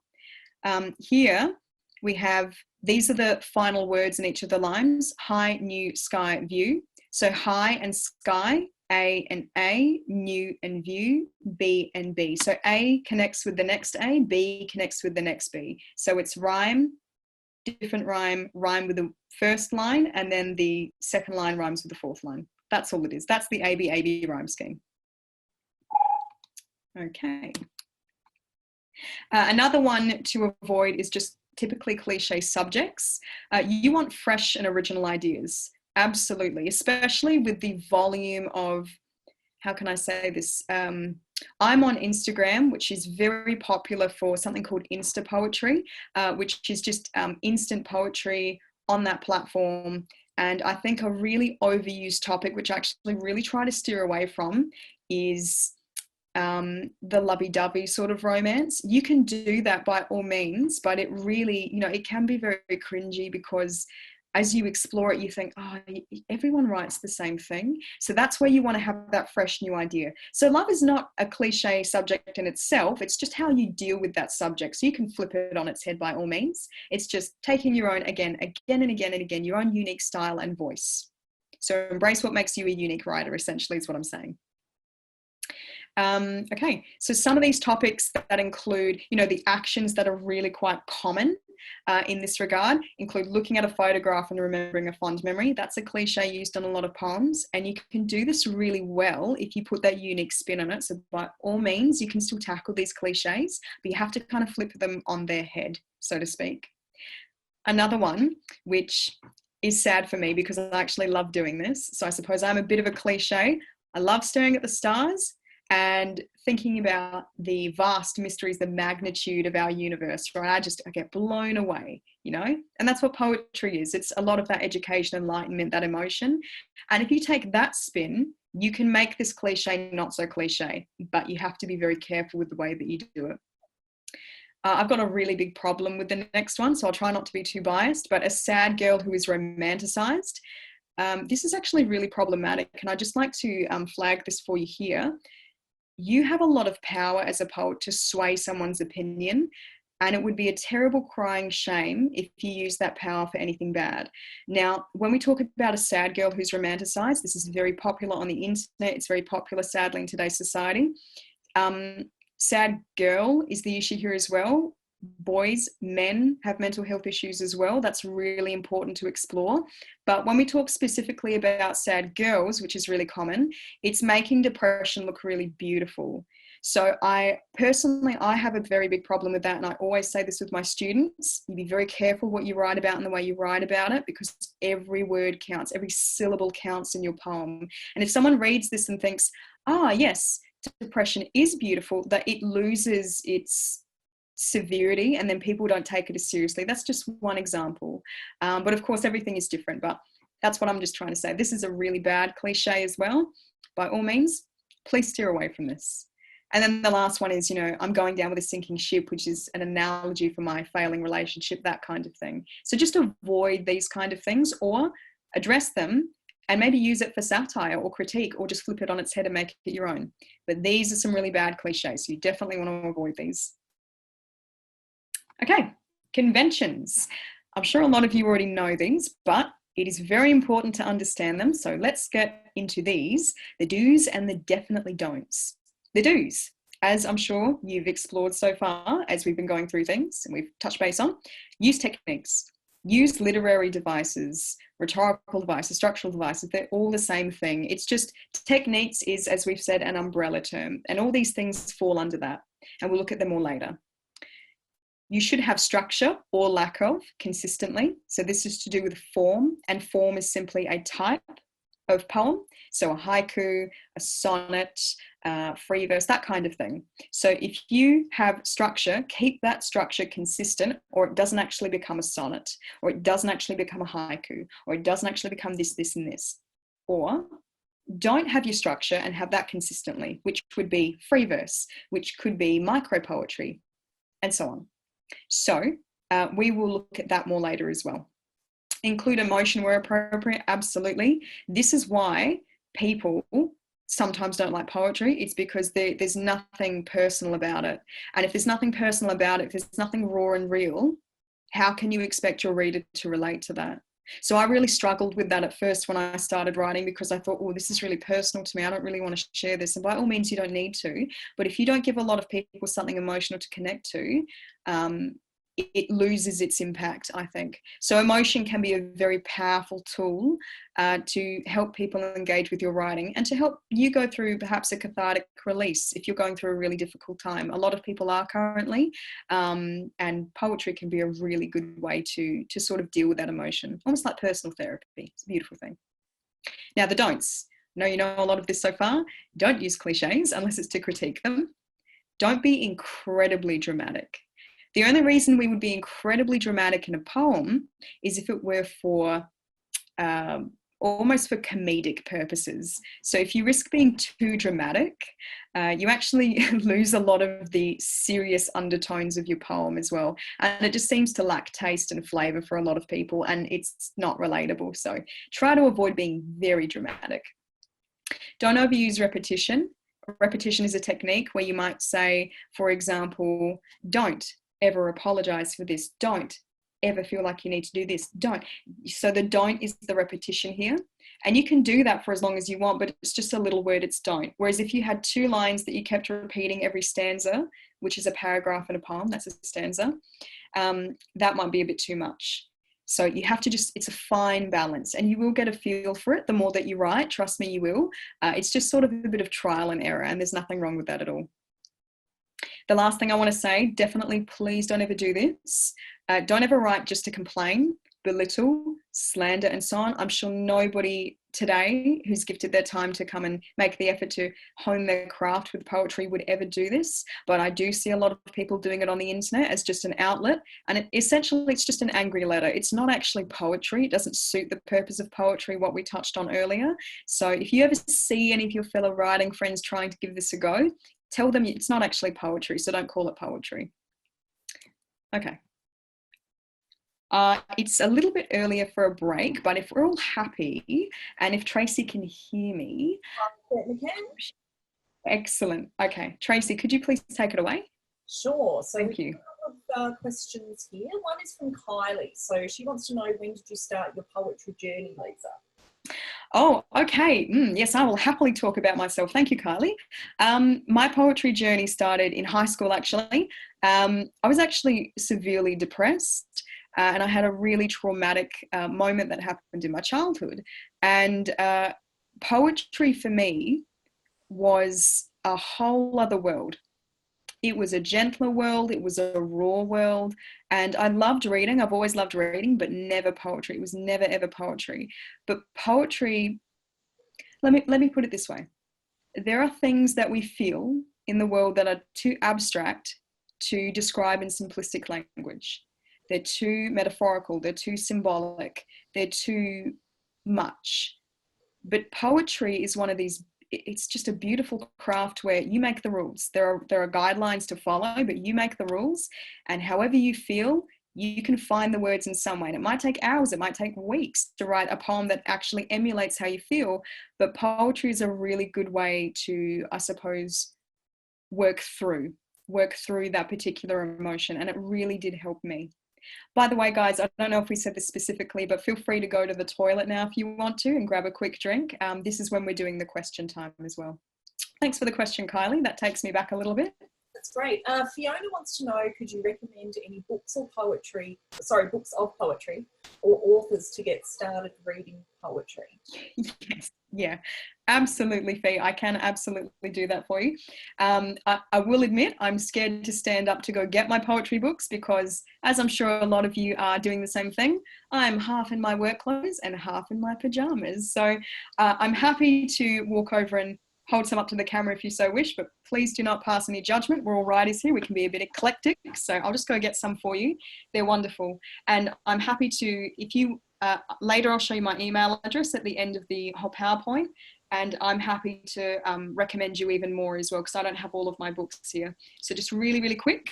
Here we have, these are the final words in each of the lines: high, new, sky, view. So high and sky, A and A, new and view, B and B. So A connects with the next A, B connects with the next B. So it's rhyme, different rhyme, rhyme with the first line, and then the second line rhymes with the fourth line. That's all it is. That's the ABAB rhyme scheme. Okay. Another one to avoid is just typically cliche subjects. You want fresh and original ideas. Absolutely, especially with the volume of, how can I say this? I'm on Instagram, which is very popular for something called Insta poetry, which is just instant poetry on that platform. And I think a really overused topic, which I actually really try to steer away from, is the lovey-dovey sort of romance. You can do that by all means, but it really, it can be very, very cringy, because as you explore it, you think, oh, everyone writes the same thing. So that's where you want to have that fresh new idea. So love is not a cliche subject in itself. It's just how you deal with that subject. So you can flip it on its head by all means. It's just taking your own, again and again, your own unique style and voice. So embrace what makes you a unique writer, essentially, is what I'm saying. Okay, so some of these topics that include, the actions that are really quite common in this regard include looking at a photograph and remembering a fond memory. That's a cliche used in a lot of poems, and you can do this really well if you put that unique spin on it. So by all means, you can still tackle these cliches, but you have to kind of flip them on their head, so to speak. Another one, which is sad for me because I actually love doing this. So I suppose I'm a bit of a cliche. I love staring at the stars and thinking about the vast mysteries, the magnitude of our universe, right? I get blown away, and that's what poetry is. It's a lot of that education, enlightenment, that emotion. And if you take that spin, you can make this cliche not so cliche, but you have to be very careful with the way that you do it. I've got a really big problem with the next one, so I'll try not to be too biased, but a sad girl who is romanticized. This is actually really problematic, and I'd just like to flag this for you here. You have a lot of power as a poet to sway someone's opinion, and it would be a terrible crying shame if you use that power for anything bad. Now, when we talk about a sad girl who's romanticized, this is very popular on the internet. It's very popular, sadly, in today's society. Sad girl is the issue here as well. Boys, men have mental health issues as well. That's really important to explore. But when we talk specifically about sad girls, which is really common, it's making depression look really beautiful. So I have a very big problem with that. And I always say this with my students: you be very careful what you write about and the way you write about it, because every word counts, every syllable counts in your poem. And if someone reads this and thinks, yes, depression is beautiful, that it loses its severity and then people don't take it as seriously. That's just one example. But of course, everything is different, but that's what I'm just trying to say. This is a really bad cliche as well. By all means, please steer away from this. And then the last one is, I'm going down with a sinking ship, which is an analogy for my failing relationship, that kind of thing. So just avoid these kind of things, or address them and maybe use it for satire or critique, or just flip it on its head and make it your own. But these are some really bad cliches, so you definitely want to avoid these. Okay, conventions. I'm sure a lot of you already know these, but it is very important to understand them. So let's get into these, the do's and the definitely don'ts. The do's, as I'm sure you've explored so far as we've been going through things and we've touched base on: use techniques. Use literary devices, rhetorical devices, structural devices. They're all the same thing. It's just techniques is, as we've said, an umbrella term, and all these things fall under that, and we'll look at them all later. You should have structure or lack of consistently. So this is to do with form, and form is simply a type of poem. So a haiku, a sonnet, free verse, that kind of thing. So if you have structure, keep that structure consistent, or it doesn't actually become a sonnet, or it doesn't actually become a haiku, or it doesn't actually become this, this, and this. Or don't have your structure and have that consistently, which would be free verse, which could be micro poetry, and so on. So we will look at that more later as well. Include emotion where appropriate, absolutely. This is why people sometimes don't like poetry. It's because there's nothing personal about it. And if there's nothing personal about it, if there's nothing raw and real, how can you expect your reader to relate to that? So I really struggled with that at first when I started writing, because I thought, this is really personal to me. I don't really want to share this. And by all means, you don't need to. But if you don't give a lot of people something emotional to connect to, it loses its impact, I think. So emotion can be a very powerful tool to help people engage with your writing, and to help you go through perhaps a cathartic release if you're going through a really difficult time. A lot of people are currently, and poetry can be a really good way to sort of deal with that emotion, almost like personal therapy. It's a beautiful thing. Now, the don'ts. I know you know a lot of this so far. Don't use cliches unless it's to critique them. Don't be incredibly dramatic. The only reason we would be incredibly dramatic in a poem is if it were for almost for comedic purposes. So if you risk being too dramatic, you actually lose a lot of the serious undertones of your poem as well. And it just seems to lack taste and flavour for a lot of people, and it's not relatable. So try to avoid being very dramatic. Don't overuse repetition. Repetition is a technique where you might say, for example, don't ever apologise for this. Don't ever feel like you need to do this. Don't. So the don't is the repetition here. And you can do that for as long as you want, but it's just a little word, it's don't. Whereas if you had 2 lines that you kept repeating every stanza, which is a paragraph in a poem, that's a stanza, that might be a bit too much. So you have to just, it's a fine balance, and you will get a feel for it the more that you write. Trust me, you will. It's just sort of a bit of trial and error, and there's nothing wrong with that at all. The last thing I want to say, definitely please don't ever do this. Don't ever write just to complain, belittle, slander, and so on. I'm sure nobody today who's gifted their time to come and make the effort to hone their craft with poetry would ever do this. But I do see a lot of people doing it on the internet as just an outlet. And essentially, it's just an angry letter. It's not actually poetry. It doesn't suit the purpose of poetry, what we touched on earlier. So if you ever see any of your fellow writing friends trying to give this a go, tell them it's not actually poetry, so don't call it poetry. Okay. It's a little bit earlier for a break, but if we're all happy and if Tracy can hear me. Certainly can. Excellent. Okay. Tracy, could you please take it away? Sure. So thank you. A couple of questions here. One is from Kylie. So she wants to know, when did you start your poetry journey, Lisa? Oh, okay. Yes, I will happily talk about myself. Thank you, Kylie. My poetry journey started in high school, actually. I was actually severely depressed, and I had a really traumatic moment that happened in my childhood. And poetry for me was a whole other world. It was a gentler world. It was a raw world. And I loved reading. I've always loved reading, but never poetry. It was never, ever poetry. But poetry, let me put it this way. There are things that we feel in the world that are too abstract to describe in simplistic language. They're too metaphorical. They're too symbolic. They're too much. But poetry is one of these, it's just a beautiful craft where you make the rules. There are guidelines to follow, but you make the rules, and however you feel, you can find the words in some way. And it might take hours, it might take weeks to write a poem that actually emulates how you feel, but poetry is a really good way to, I suppose, work through that particular emotion, and it really did help me. By the way, guys, I don't know if we said this specifically, but feel free to go to the toilet now if you want to and grab a quick drink. This is when we're doing the question time as well. Thanks for the question, Kylie. That takes me back a little bit. That's great. Fiona wants to know, could you recommend any books of poetry or authors to get started reading poetry? Yes, yeah, absolutely, Fee. I can absolutely do that for you. I will admit I'm scared to stand up to go get my poetry books because, as I'm sure a lot of you are doing the same thing, I'm half in my work clothes and half in my pajamas. So I'm happy to walk over and hold some up to the camera if you so wish, but please do not pass any judgment. We're all writers here. We can be a bit eclectic. So I'll just go get some for you. They're wonderful. And I'm happy to, if you, later I'll show you my email address at the end of the whole PowerPoint, and I'm happy to recommend you even more as well, because I don't have all of my books here. So just really, really quick.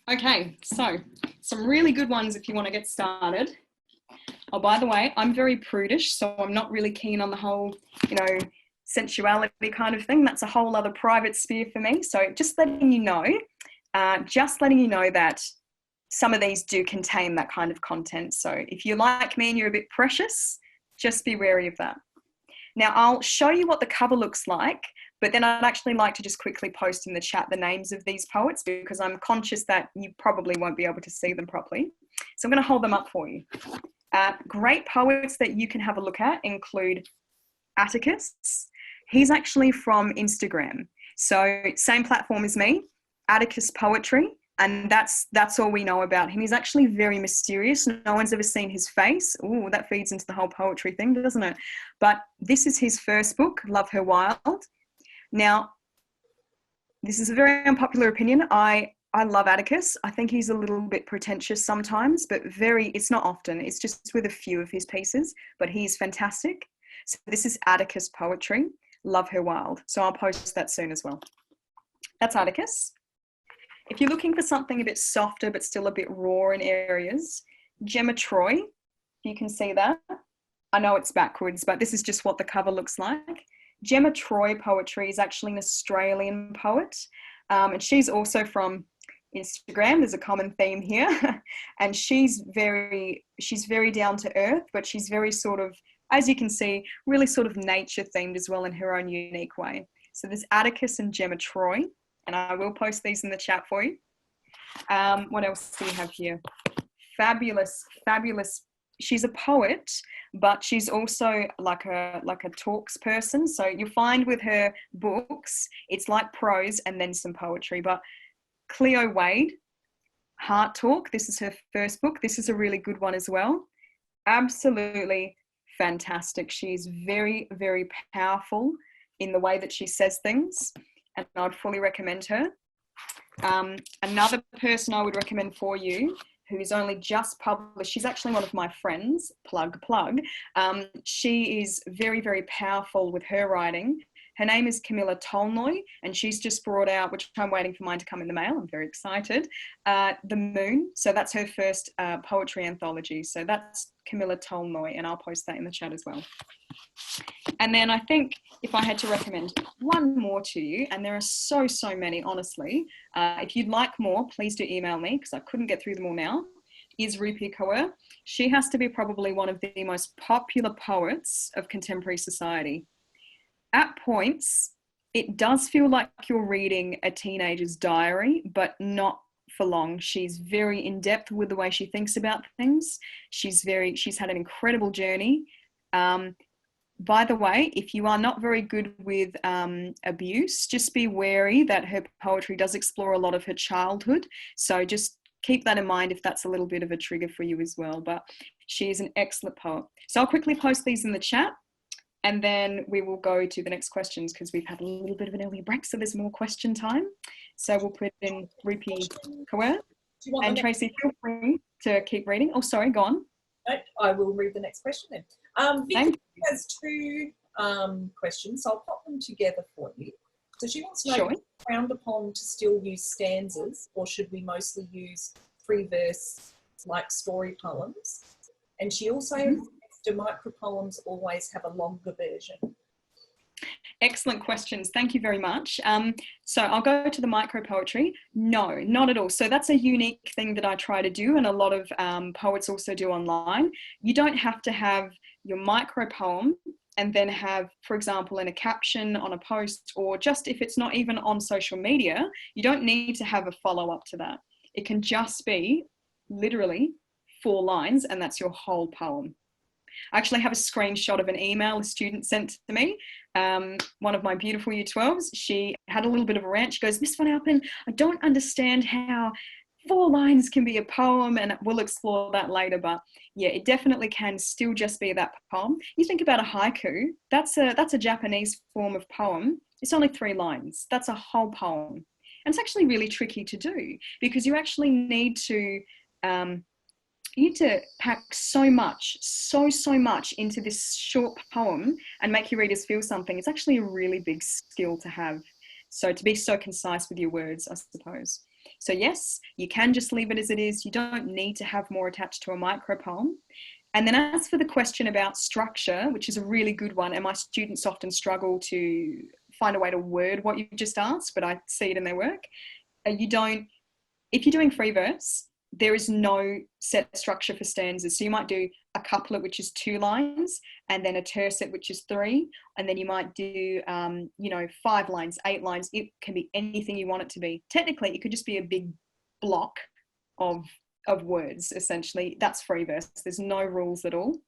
Okay, so some really good ones if you want to get started. Oh, by the way, I'm very prudish, so I'm not really keen on the whole, sensuality kind of thing. That's a whole other private sphere for me. So just letting you know that some of these do contain that kind of content. So if you're like me and you're a bit precious, just be wary of that. Now I'll show you what the cover looks like, but then I'd actually like to just quickly post in the chat the names of these poets, because I'm conscious that you probably won't be able to see them properly. So I'm going to hold them up for you. Great poets that you can have a look at include Atticus. He's actually from Instagram. So same platform as me, Atticus Poetry. And that's all we know about him. He's actually very mysterious. No one's ever seen his face. Ooh, that feeds into the whole poetry thing, doesn't it? But this is his first book, Love Her Wild. Now, This is a very unpopular opinion. I love Atticus. I think he's a little bit pretentious sometimes, but it's not often. It's just with a few of his pieces, but he's fantastic. So this is Atticus poetry. Love her wild. So I'll post that soon as well. That's Atticus. If you're looking for something a bit softer, but still a bit raw in areas, Gemma Troy, if you can see that. I know it's backwards, but this is just what the cover looks like. Gemma Troy poetry is actually an Australian poet. And she's also from Instagram. There's a common theme here. And she's very down to earth, but she's very sort of, as you can see, really sort of nature themed as well in her own unique way. So there's Atticus and Gemma Troy, and I will post these in the chat for you. What else do we have here? Fabulous. She's a poet, but she's also like a talks person. So you'll find with her books, it's like prose and then some poetry. But Cleo Wade, Heart Talk, this is her first book. This is a really good one as well. Absolutely fantastic. She's very, very powerful in the way that she says things, and I'd fully recommend her. Another person I would recommend for you, who's only just published, she's actually one of my friends, plug. She is very, very powerful with her writing. Her name is Camilla Tolnoy, and she's just brought out, which I'm waiting for mine to come in the mail, I'm very excited, The Moon. So that's her first poetry anthology. So that's Camilla Tolnoy, and I'll post that in the chat as well. And then I think if I had to recommend one more to you, and there are so many, honestly, if you'd like more, please do email me because I couldn't get through them all now, is Rupi Kaur. She has to be probably one of the most popular poets of contemporary society. At points, it does feel like you're reading a teenager's diary, but not for long. She's very in-depth with the way she thinks about things. She's had an incredible journey. By the way, if you are not very good with abuse, just be wary that her poetry does explore a lot of her childhood. So just keep that in mind if that's a little bit of a trigger for you as well. But she is an excellent poet. So I'll quickly post these in the chat, and then we will go to the next questions because we've had a little bit of an early break, so there's more question time. So we'll put in Rupi Kaur. And Tracy, feel free to keep reading. Oh, sorry, go on. No, I will read the next question then. Vicky has two questions, so I'll pop them together for you. So she wants to know, is it frowned upon to still use stanzas, or should we mostly use free verse like story poems? And she also do micropoems always have a longer version? Excellent questions. Thank you very much. So I'll go to the micro poetry. No, not at all. So that's a unique thing that I try to do, and a lot of poets also do online. You don't have to have your micro poem and then have, for example, in a caption on a post, or just if it's not even on social media, you don't need to have a follow-up to that. It can just be literally 4 lines, and that's your whole poem. I actually have a screenshot of an email a student sent to me. One of my beautiful Year 12s, she had a little bit of a rant. She goes, "Miss Van Alpen, I don't understand how 4 lines can be a poem," and we'll explore that later. But yeah, it definitely can still just be that poem. You think about a haiku, that's a Japanese form of poem. It's only 3 lines. That's a whole poem. And it's actually really tricky to do because you actually need to pack so much into this short poem and make your readers feel something. It's actually a really big skill to have. So to be so concise with your words, I suppose. So yes, you can just leave it as it is. You don't need to have more attached to a micro poem. And then as for the question about structure, which is a really good one, and my students often struggle to find a way to word what you just asked, but I see it in their work. If you're doing free verse, there is no set structure for stanzas. So you might do a couplet, which is 2 lines, and then a tercet, which is 3. And then you might do, 5 lines, 8 lines. It can be anything you want it to be. Technically, it could just be a big block of words, essentially. That's free verse. There's no rules at all.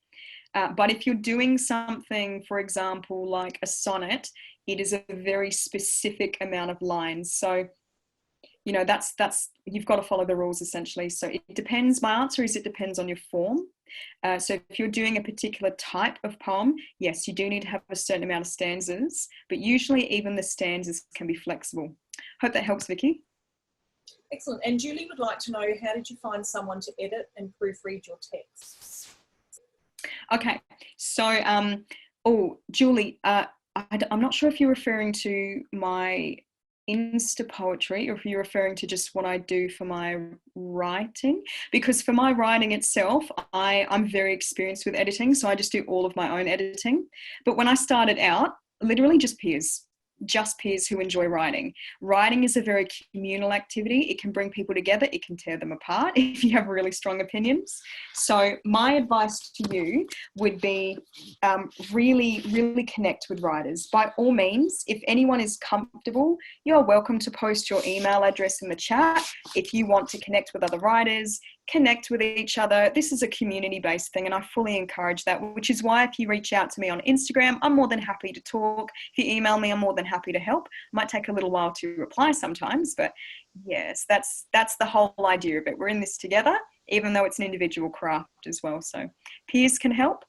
But if you're doing something, for example, like a sonnet, it is a very specific amount of lines. So that's you've got to follow the rules essentially. So it depends. My answer is it depends on your form. So if you're doing a particular type of poem, yes, you do need to have a certain amount of stanzas, but usually even the stanzas can be flexible. Hope that helps, Vicky. Excellent. And Julie would like to know, how did you find someone to edit and proofread your texts? Okay, so, Julie, I'm not sure if you're referring to my Insta poetry or if you're referring to just what I do for my writing, because for my writing itself, I'm very experienced with editing, so I just do all of my own editing. But when I started out, literally just peers who enjoy writing. Writing is a very communal activity. It can bring people together. It can tear them apart if you have really strong opinions. So my advice to you would be really, really connect with writers. By all means, if anyone is comfortable, you're welcome to post your email address in the chat. If you want to connect with other writers, connect with each other. This is a community-based thing, and I fully encourage that, which is why if you reach out to me on Instagram, I'm more than happy to talk. If you email me, I'm more than happy to help. It might take a little while to reply sometimes, but yes, that's the whole idea of it. We're in this together, even though it's an individual craft as well. So peers can help.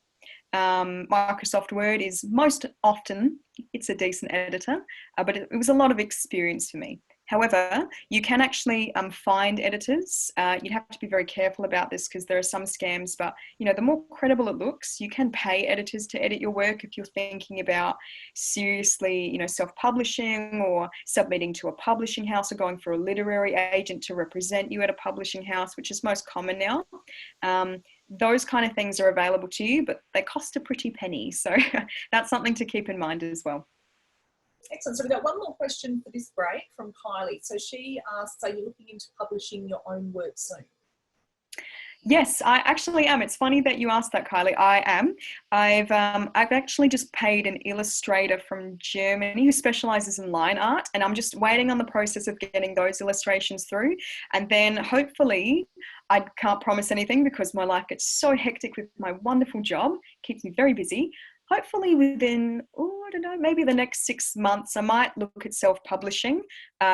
Microsoft Word is most often, it's a decent editor, but it was a lot of experience for me. However, you can actually find editors. You'd have to be very careful about this because there are some scams, but the more credible it looks, you can pay editors to edit your work if you're thinking about seriously, self-publishing or submitting to a publishing house or going for a literary agent to represent you at a publishing house, which is most common now. Those kind of things are available to you, but they cost a pretty penny. So that's something to keep in mind as well. Excellent. So we've got one more question for this break from Kylie. So she asks, are you looking into publishing your own work soon? Yes, I actually am. It's funny that you asked that, Kylie. I am. I've actually just paid an illustrator from Germany who specializes in line art, and I'm just waiting on the process of getting those illustrations through. And then hopefully, I can't promise anything because my life gets so hectic with my wonderful job, keeps me very busy. Hopefully within, I don't know, maybe the next 6 months, I might look at self-publishing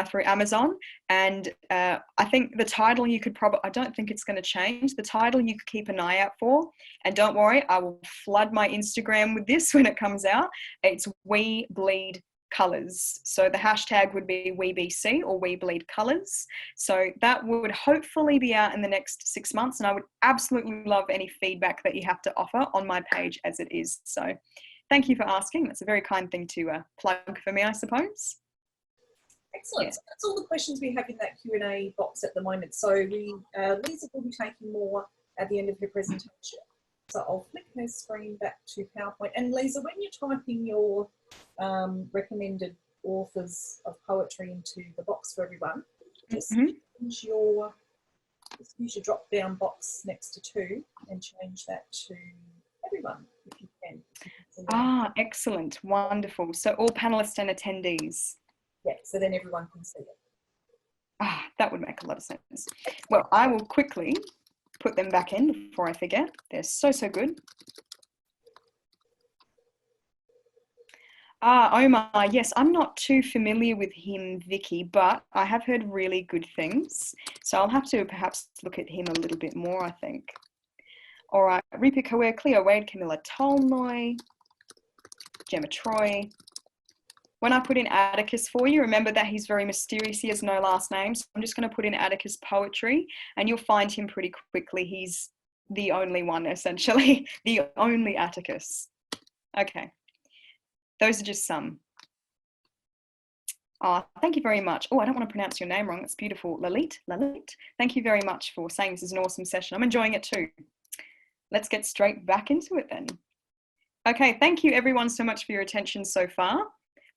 through Amazon. And I think the title you could probably, I don't think it's going to change. The title you could keep an eye out for. And don't worry, I will flood my Instagram with this when it comes out. It's We Bleed Colours. So the hashtag would be WeBC or We Bleed Colours. So that would hopefully be out in the next 6 months. And I would absolutely love any feedback that you have to offer on my page as it is. So thank you for asking. That's a very kind thing to plug for me, I suppose. Excellent. Yeah. So that's all the questions we have in that Q&A box at the moment. So Lisa will be taking more at the end of her presentation. So I'll flick her screen back to PowerPoint. And Lisa, when you're typing your recommended authors of poetry into the box for everyone, just use your drop down box next to 2 and change that to everyone if you can. Excellent. Wonderful. So all panelists and attendees. Yeah, so then everyone can see it. That would make a lot of sense. Well, I will quickly put them back in before I forget. They're so good. Omar, yes, I'm not too familiar with him, Vicky, but I have heard really good things. So I'll have to perhaps look at him a little bit more, I think. All right, Ripa Kawer, Cleo Wade, Camilla Tolnoy, Gemma Troy. When I put in Atticus for you, remember that he's very mysterious. He has no last name. So I'm just going to put in Atticus Poetry and you'll find him pretty quickly. He's the only one, essentially, the only Atticus. Okay. Those are just some. Thank you very much. I don't want to pronounce your name wrong. It's beautiful. Lalit. Thank you very much for saying this is an awesome session. I'm enjoying it too. Let's get straight back into it then. Okay, thank you everyone so much for your attention so far.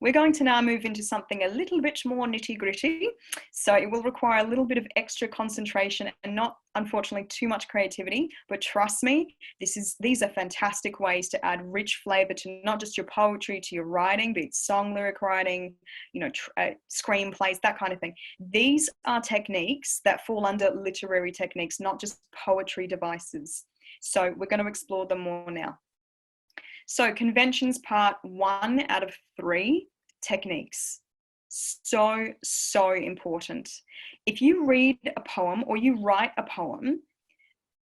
We're going to now move into something a little bit more nitty-gritty. So it will require a little bit of extra concentration and not, unfortunately, too much creativity. But trust me, these are fantastic ways to add rich flavor to not just your poetry, to your writing, be it song, lyric writing, screenplays, that kind of thing. These are techniques that fall under literary techniques, not just poetry devices. So we're going to explore them more now. So conventions part 1 out of 3, techniques. So important. If you read a poem or you write a poem,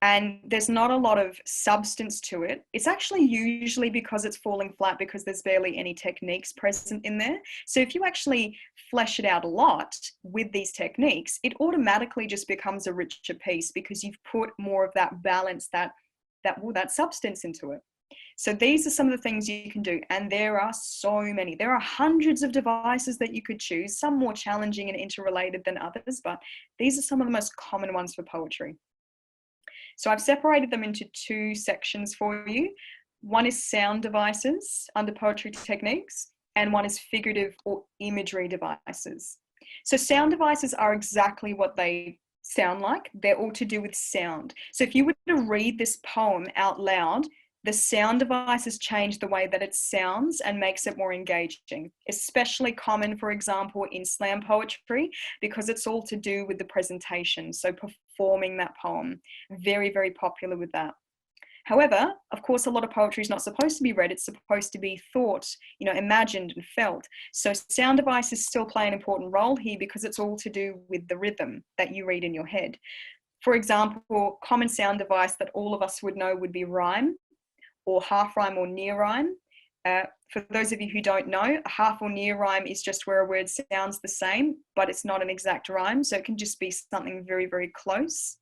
and there's not a lot of substance to it. It's actually usually because it's falling flat because there's barely any techniques present in there. So if you actually flesh it out a lot with these techniques, it automatically just becomes a richer piece because you've put more of that balance, that substance into it. So these are some of the things you can do, and there are so many. There are hundreds of devices that you could choose, some more challenging and interrelated than others, but these are some of the most common ones for poetry. So I've separated them into two sections for you. One is sound devices under poetry techniques, and one is figurative or imagery devices. So sound devices are exactly what they sound like. They're all to do with sound. So if you were to read this poem out loud, the sound devices change the way that it sounds and makes it more engaging, especially common, for example, in slam poetry, because it's all to do with the presentation. So performing that poem, very, very popular with that. However, of course, a lot of poetry is not supposed to be read. It's supposed to be thought, imagined and felt. So sound devices still play an important role here because it's all to do with the rhythm that you read in your head. For example, common sound device that all of us would know would be rhyme, or half rhyme or near rhyme. For those of you who don't know, a half or near rhyme is just where a word sounds the same, but it's not an exact rhyme. So it can just be something very, very close.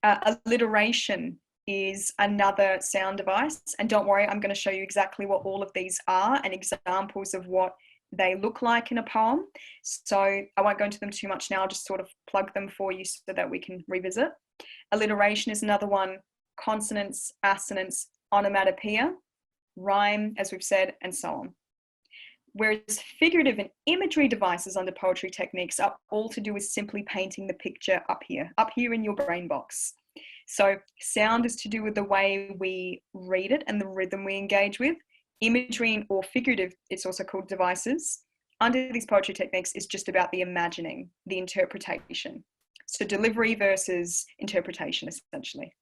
Alliteration is another sound device. And don't worry, I'm going to show you exactly what all of these are and examples of what they look like in a poem. So I won't go into them too much now, I'll just sort of plug them for you so that we can revisit. Alliteration is another one. Consonants, assonance, onomatopoeia, rhyme, as we've said, and so on. Whereas figurative and imagery devices under poetry techniques are all to do with simply painting the picture up here in your brain box. So sound is to do with the way we read it and the rhythm we engage with. Imagery or figurative, it's also called devices, under these poetry techniques is just about the imagining, the interpretation. So delivery versus interpretation, essentially.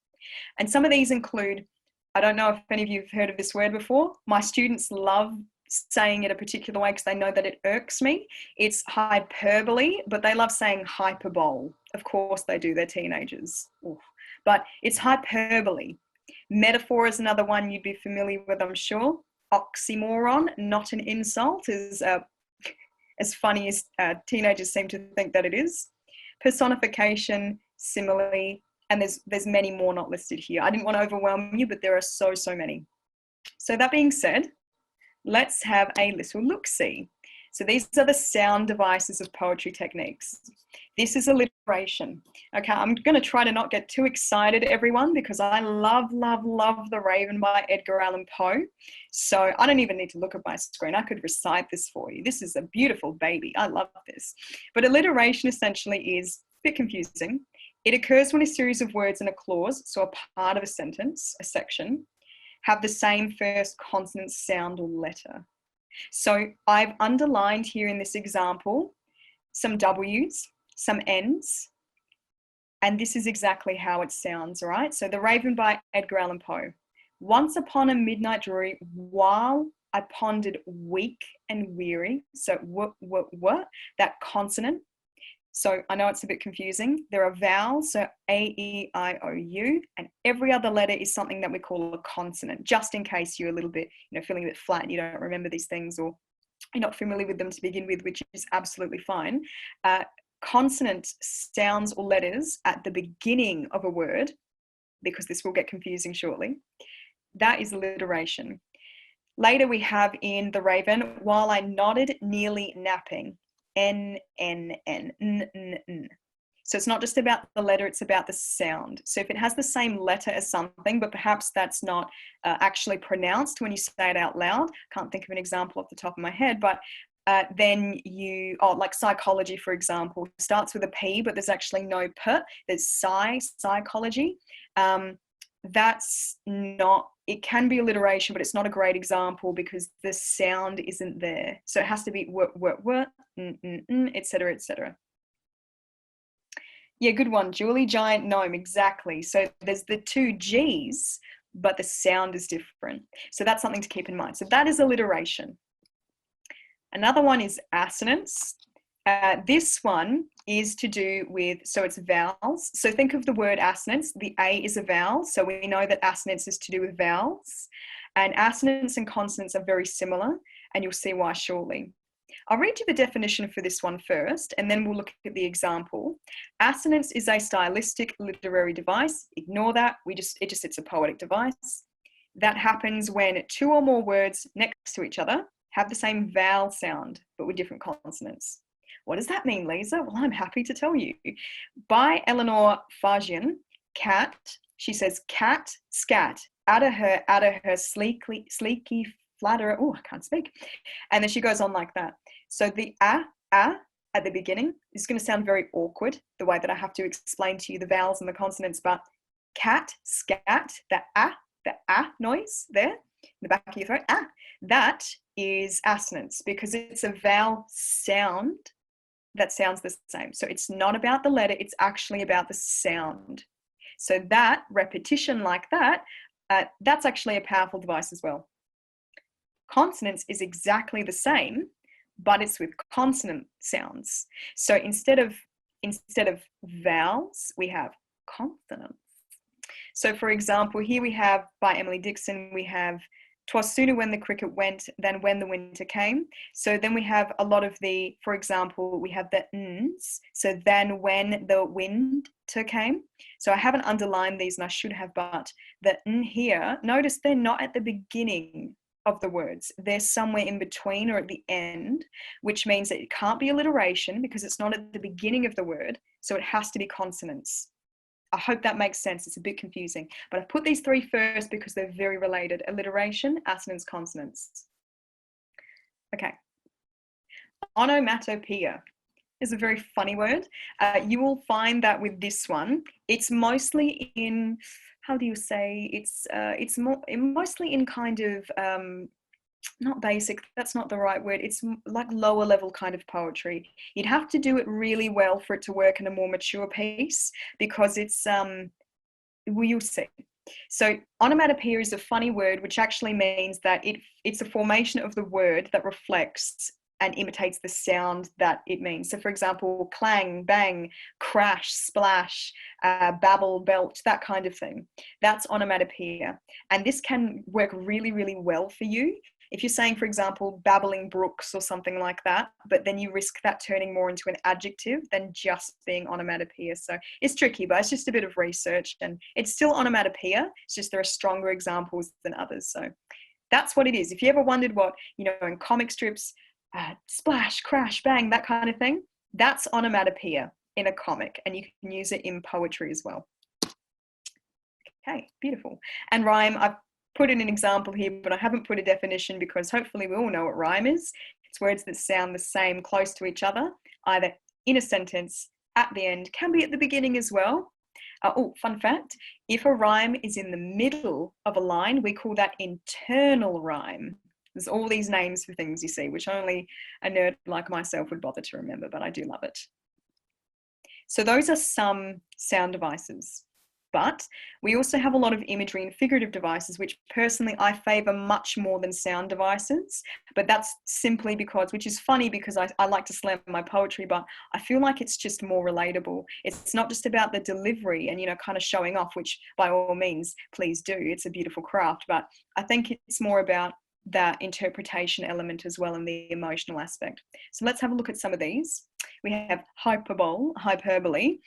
And some of these include, I don't know if any of you have heard of this word before. My students love saying it a particular way because they know that it irks me. It's hyperbole, but they love saying hyperbole. Of course they do, they're teenagers. Oof. But it's hyperbole. Metaphor is another one you'd be familiar with, I'm sure. Oxymoron, not an insult, is as funny as teenagers seem to think that it is. Personification, simile, and there's many more not listed here. I didn't want to overwhelm you, but there are so many. So that being said, let's have a little look-see. So these are the sound devices of poetry techniques. This is alliteration. Okay, I'm going to try to not get too excited, everyone, because I love The Raven by Edgar Allan Poe. So I don't even need to look at my screen. I could recite this for you. This is a beautiful baby. I love this. But alliteration essentially is a bit confusing. It occurs when a series of words in a clause, so a part of a sentence, a section, have the same first consonant, sound, or letter. So I've underlined here in this example some W's, some N's, and this is exactly how it sounds, all right? So The Raven by Edgar Allan Poe. Once upon a midnight dreary, while I pondered weak and weary, so that consonant. So I know it's a bit confusing. There are vowels, so A, E, I, O, U, and every other letter is something that we call a consonant, just in case you're a little bit, feeling a bit flat and you don't remember these things or you're not familiar with them to begin with, which is absolutely fine. Consonant sounds or letters at the beginning of a word, because this will get confusing shortly. That is alliteration. Later we have in The Raven, while I nodded nearly napping. N, N, N, N, N, N. So it's not just about the letter, it's about the sound. So if it has the same letter as something, but perhaps that's not actually pronounced when you say it out loud, can't think of an example off the top of my head, but then like psychology, for example, starts with a P, but there's actually no P, there's psychology. That's not, it can be alliteration, but it's not a great example because the sound isn't there. So it has to be etc., etc. Yeah, good one, Julie. Giant gnome, exactly. So there's the two G's, but the sound is different. So that's something to keep in mind. So that is alliteration. Another one is assonance. This one is to do with, so it's vowels. So think of the word assonance. The A is a vowel. So we know that assonance is to do with vowels. And assonance and consonants are very similar, and you'll see why shortly. I'll read you the definition for this one first, and then we'll look at the example. Assonance is a stylistic literary device. Ignore that. It's a poetic device. That happens when two or more words next to each other have the same vowel sound, but with different consonants. What does that mean, Lisa? Well, I'm happy to tell you. By Eleanor Fagian, cat, she says, cat, scat, out of her, sleeky, flatterer. Oh, I can't speak. And then she goes on like that. So the a at the beginning is going to sound very awkward, the way that I have to explain to you the vowels and the consonants, but cat, scat, the a noise there in the back of your throat, that is assonance because it's a vowel sound that sounds the same. So it's not about the letter, it's actually about the sound. So that repetition like that, that's actually a powerful device as well. Consonance is exactly the same, but it's with consonant sounds. So instead of vowels, we have consonants. So for example, here we have by Emily Dixon, we have 'twas sooner when the cricket went than when the winter came. So then we have a lot of the, for example, we have the n's. So then when the winter came. So I haven't underlined these and I should have, but the n here, notice they're not at the beginning of the words. They're somewhere in between or at the end, which means that it can't be alliteration because it's not at the beginning of the word. So it has to be consonants. I hope that makes sense. It's a bit confusing, but I've put these three first because they're very related. Alliteration, assonance, consonants. Okay. Onomatopoeia is a very funny word. You will find that with this one, it's mostly in, how do you say, it's mostly in kind of, not basic, that's not the right word, it's like lower level kind of poetry. You'd have to do it really well for it to work in a more mature piece because it's, well, you'll see. So onomatopoeia is a funny word which actually means that it's a formation of the word that reflects and imitates the sound that it means. So for example, clang, bang, crash, splash, babble, belch, that kind of thing. That's onomatopoeia. And this can work really, really well for you. If you're saying, for example, babbling brooks or something like that, but then you risk that turning more into an adjective than just being onomatopoeia. So it's tricky, but it's just a bit of research and it's still onomatopoeia. It's just there are stronger examples than others. So that's what it is. If you ever wondered what, in comic strips, splash, crash, bang, that kind of thing, that's onomatopoeia in a comic, and you can use it in poetry as well. Okay, beautiful. And rhyme, I've put in an example here, but I haven't put a definition because hopefully we all know what rhyme is. It's words that sound the same close to each other, either in a sentence, at the end, can be at the beginning as well. Oh, fun fact, if a rhyme is in the middle of a line, we call that internal rhyme. There's all these names for things, you see, which only a nerd like myself would bother to remember, but I do love it. So those are some sound devices. But we also have a lot of imagery and figurative devices, which personally I favour much more than sound devices. But that's simply because, which is funny because I like to slam my poetry, but I feel like it's just more relatable. It's not just about the delivery and, kind of showing off, which by all means, please do. It's a beautiful craft. But I think it's more about that interpretation element as well and the emotional aspect. So let's have a look at some of these. We have hyperbole.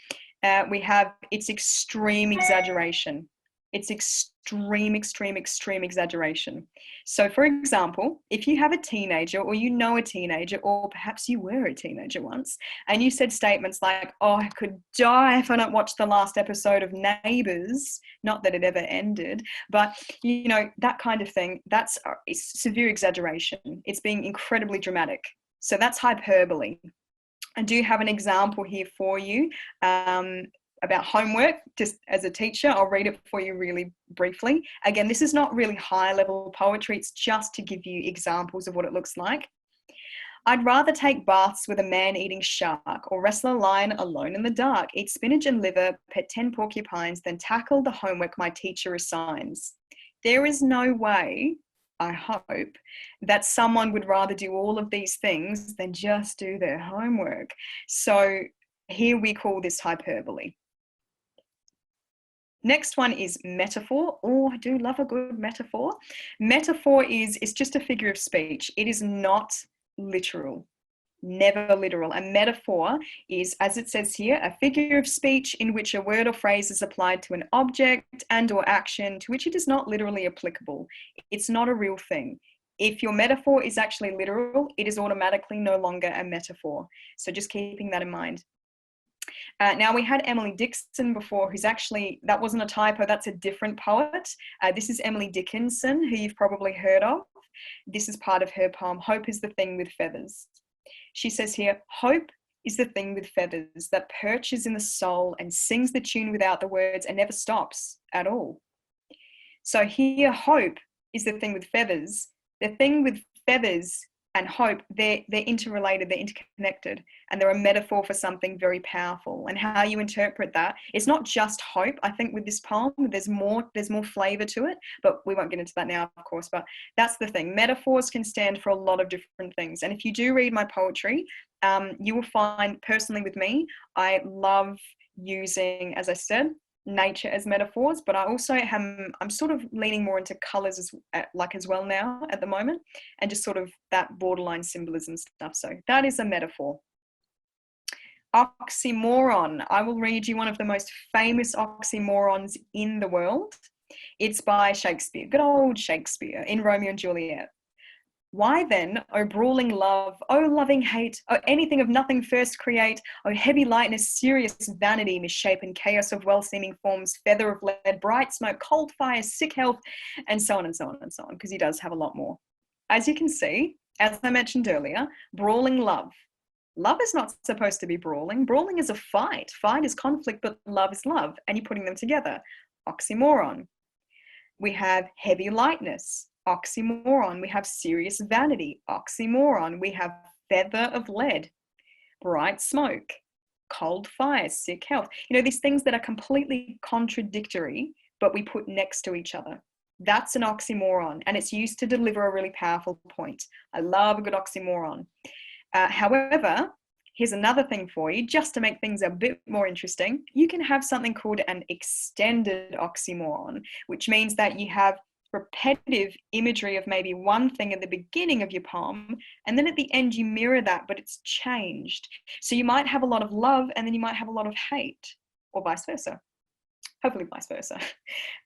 We have its extreme exaggeration. It's extreme exaggeration. So for example, if you have a teenager or a teenager, or perhaps you were a teenager once, and you said statements like, oh, I could die if I don't watch the last episode of Neighbours, not that it ever ended, but that kind of thing, that's severe exaggeration. It's being incredibly dramatic. So that's hyperbole. I do have an example here for you about homework, just as a teacher. I'll read it for you really briefly. Again, this is not really high level poetry. It's just to give you examples of what it looks like. I'd rather take baths with a man-eating shark or wrestle a lion alone in the dark, eat spinach and liver, pet 10 porcupines, than tackle the homework my teacher assigns. There is no way, I hope, that someone would rather do all of these things than just do their homework. So Here we call this hyperbole. Next one is metaphor. Oh, I do love a good metaphor. Metaphor is just a figure of speech. It is not literal, never literal. A metaphor is, as it says here, a figure of speech in which a word or phrase is applied to an object and or action to which it is not literally applicable. It's not a real thing. If your metaphor is actually literal, it is automatically no longer a metaphor. So just keeping that in mind. Now we had Emily Dickinson before, who's actually, that wasn't a typo, that's a different poet. This is Emily Dickinson, who you've probably heard of. This is part of her poem, Hope is the Thing with Feathers. She says here, hope is the thing with feathers that perches in the soul and sings the tune without the words and never stops at all. So here, hope is the thing with feathers. The thing with feathers and hope, they're interrelated, they're interconnected, and they're a metaphor for something very powerful. And how you interpret that, it's not just hope. I think with this poem, there's more flavor to it, but we won't get into that now, of course. But that's the thing. Metaphors can stand for a lot of different things. And if you do read my poetry, you will find, personally with me, I love using, as I said, nature as metaphors, but I also I'm sort of leaning more into colors as well now at the moment, and just sort of that borderline symbolism stuff. So that is a metaphor. Oxymoron. I will read you one of the most famous oxymorons in the world. It's by Shakespeare, good old Shakespeare, in Romeo and Juliet. Why then, O brawling love, O loving hate, O anything of nothing first create, O heavy lightness, serious vanity, misshapen chaos of well-seeming forms, feather of lead, bright smoke, cold fire, sick health, and so on and so on and so on, because he does have a lot more. As you can see, as I mentioned earlier, brawling love. Love is not supposed to be brawling. Brawling is a fight. Fight is conflict, but love is love, and you're putting them together. Oxymoron. We have heavy lightness. Oxymoron. We have serious vanity. Oxymoron. We have feather of lead, bright smoke, cold fire, sick health. You know, these things that are completely contradictory, but we put next to each other. That's an oxymoron, and it's used to deliver a really powerful point. I love a good oxymoron. However, here's another thing for you, just to make things a bit more interesting. You can have something called an extended oxymoron, which means that you have repetitive imagery of maybe one thing at the beginning of your poem, and then at the end you mirror that, but it's changed. So you might have a lot of love, and then you might have a lot of hate, or vice versa. Hopefully vice versa.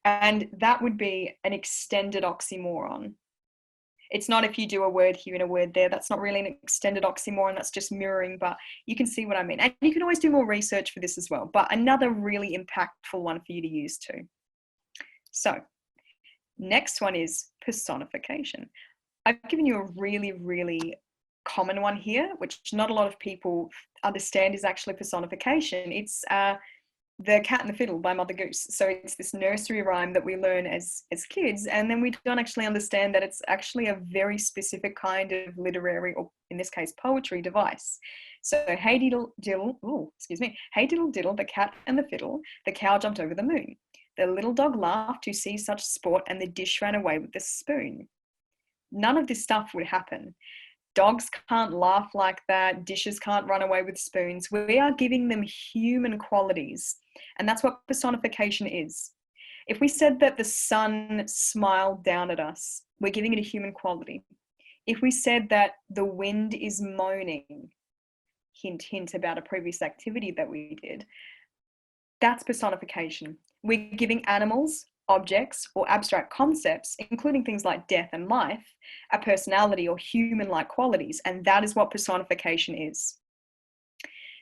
And that would be an extended oxymoron. It's not if you do a word here and a word there, that's not really an extended oxymoron, that's just mirroring, but you can see what I mean. And you can always do more research for this as well, but another really impactful one for you to use too. So, next one is personification. I've given you a really, really common one here, which not a lot of people understand is actually personification. It's The Cat and the Fiddle by Mother Goose. So it's this nursery rhyme that we learn as kids, and then we don't actually understand that it's actually a very specific kind of literary, or in this case, poetry device. So, hey diddle diddle, hey diddle diddle, the cat and the fiddle, the cow jumped over the moon. The little dog laughed to see such sport, and the dish ran away with the spoon. None of this stuff would happen. Dogs can't laugh like that. Dishes can't run away with spoons. We are giving them human qualities. And that's what personification is. If we said that the sun smiled down at us, we're giving it a human quality. If we said that the wind is moaning, hint, hint about a previous activity that we did, that's personification. We're giving animals, objects, or abstract concepts, including things like death and life, a personality or human-like qualities, and that is what personification is.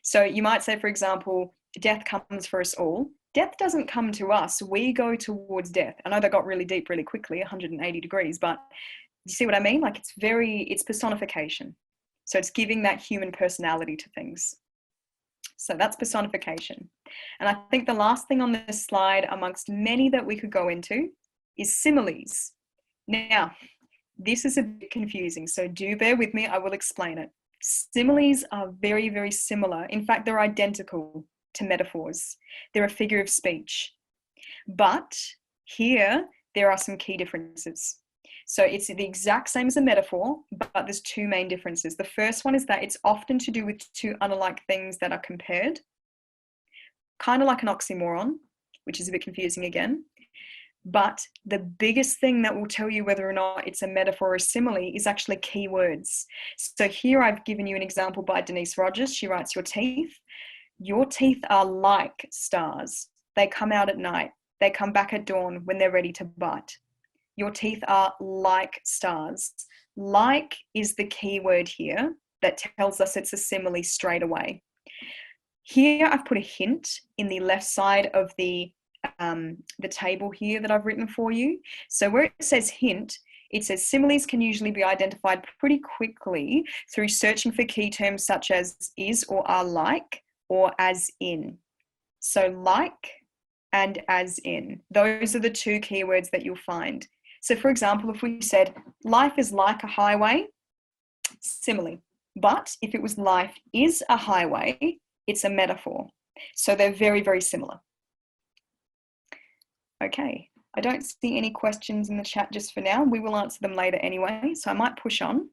So you might say, for example, death comes for us all. Death doesn't come to us, we go towards death. I know that got really deep really quickly, 180 degrees, but you see what I mean? Like it's personification. So it's giving that human personality to things. So that's personification. And I think the last thing on this slide, amongst many that we could go into, is similes. Now, this is a bit confusing, so do bear with me, I will explain it. Similes are very, very similar. In fact, they're identical to metaphors. They're a figure of speech. But here, there are some key differences. So it's the exact same as a metaphor, but there's two main differences. The first one is that it's often to do with two unlike things that are compared, kind of like an oxymoron, which is a bit confusing again. But the biggest thing that will tell you whether or not it's a metaphor or a simile is actually keywords. So here I've given you an example by Denise Rogers. She writes, your teeth. Your teeth are like stars. They come out at night. They come back at dawn when they're ready to bite. Your teeth are like stars. Like is the key word here that tells us it's a simile straight away. Here I've put a hint in the left side of the table here that I've written for you. So where it says hint, it says similes can usually be identified pretty quickly through searching for key terms such as is or are like or as in. So like and as in, those are the two keywords that you'll find. So for example, if we said life is like a highway, simile. But if it was life is a highway, it's a metaphor. So they're very, very similar. Okay, I don't see any questions in the chat just for now. We will answer them later anyway, so I might push on.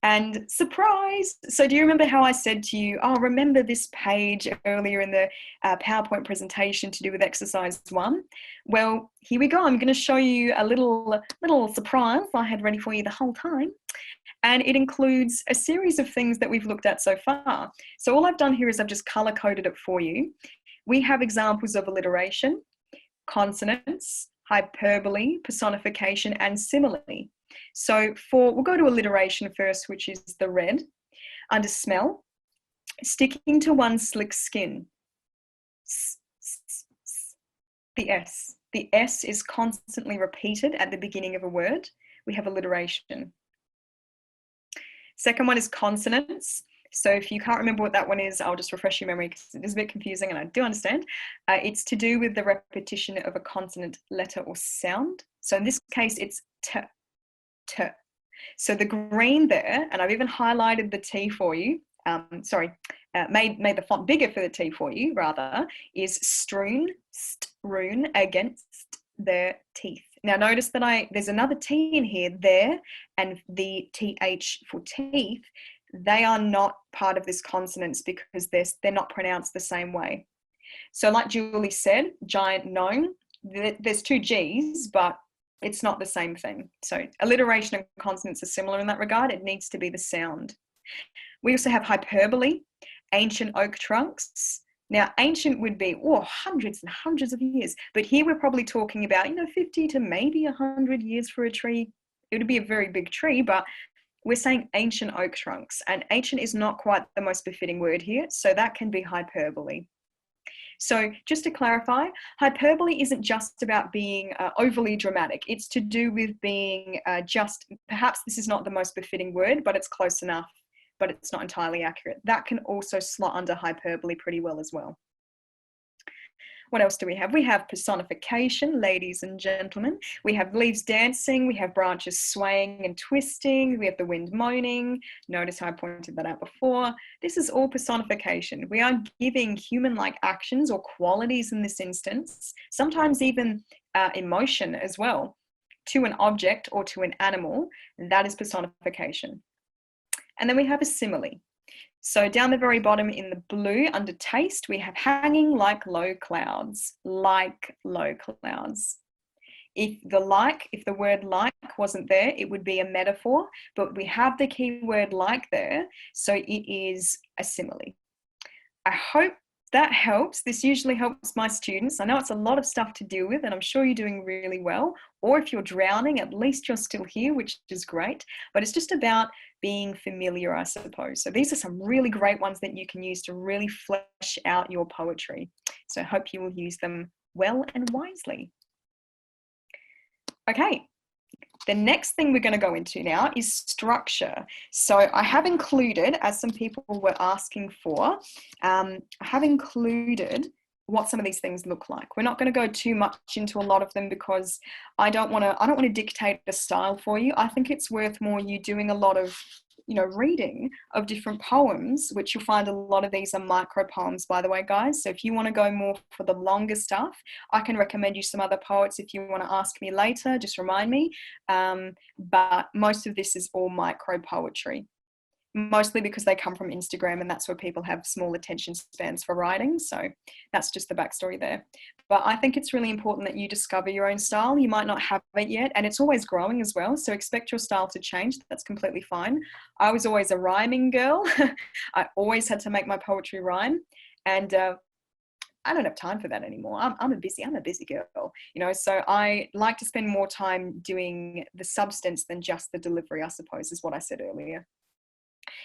And surprise! So do you remember how I said to you, oh, remember this page earlier in the PowerPoint presentation to do with exercise 1? Well, here we go. I'm going to show you a little surprise I had ready for you the whole time. And it includes a series of things that we've looked at so far. So all I've done here is I've just color-coded it for you. We have examples of alliteration, consonants, hyperbole, personification, and simile. So we'll go to alliteration first, which is the red. Under smell, sticking to one's slick skin. The S. The S is constantly repeated at the beginning of a word. We have alliteration. Second one is consonants. So if you can't remember what that one is, I'll just refresh your memory because it is a bit confusing and I do understand. It's to do with the repetition of a consonant letter or sound. So in this case, it's T, T. So the green there, and I've even highlighted the T for you, made the font bigger for the T for you, rather, is strewn against their teeth. Now notice that there's another T in here, there, and the TH for teeth, they are not part of this consonants because they're not pronounced the same way. So like Julie said, giant gnome, there's two G's, but it's not the same thing. So alliteration and consonants are similar in that regard. It needs to be the sound. We also have hyperbole, ancient oak trunks. Now, ancient would be, hundreds and hundreds of years. But here we're probably talking about, 50 to maybe 100 years for a tree. It would be a very big tree, but we're saying ancient oak trunks. And ancient is not quite the most befitting word here. So that can be hyperbole. So just to clarify, hyperbole isn't just about being overly dramatic. It's to do with being perhaps this is not the most befitting word, but it's close enough, but it's not entirely accurate. That can also slot under hyperbole pretty well as well. What else do we have? We have personification, ladies and gentlemen. We have leaves dancing. We have branches swaying and twisting. We have the wind moaning. Notice how I pointed that out before. This is all personification. We are giving human-like actions or qualities in this instance, sometimes even emotion as well, to an object or to an animal. That is personification. And then we have a simile. So down the very bottom in the blue under taste, we have hanging like low clouds, like low clouds. If the word like wasn't there, it would be a metaphor, but we have the key word like there, so it is a simile. I hope that helps. This usually helps my students. I know it's a lot of stuff to deal with, and I'm sure you're doing really well. Or if you're drowning, at least you're still here, which is great. But it's just about being familiar, I suppose. So these are some really great ones that you can use to really flesh out your poetry. So I hope you will use them well and wisely. Okay. The next thing we're going to go into now is structure. So I have included, as some people were asking for, I have included what some of these things look like. We're not going to go too much into a lot of them because I don't want to dictate a style for you. I think it's worth more you doing a lot of reading of different poems, which you'll find a lot of these are micro poems, by the way, guys. So if you want to go more for the longer stuff, I can recommend you some other poets. If you want to ask me later, just remind me. But most of this is all micro poetry, mostly because they come from Instagram, and that's where people have small attention spans for writing. So that's just the backstory there. But I think it's really important that you discover your own style. You might not have it yet, and it's always growing as well. So expect your style to change. That's completely fine. I was always a rhyming girl. I always had to make my poetry rhyme. And I don't have time for that anymore. I'm a busy girl, so I like to spend more time doing the substance than just the delivery, I suppose, is what I said earlier.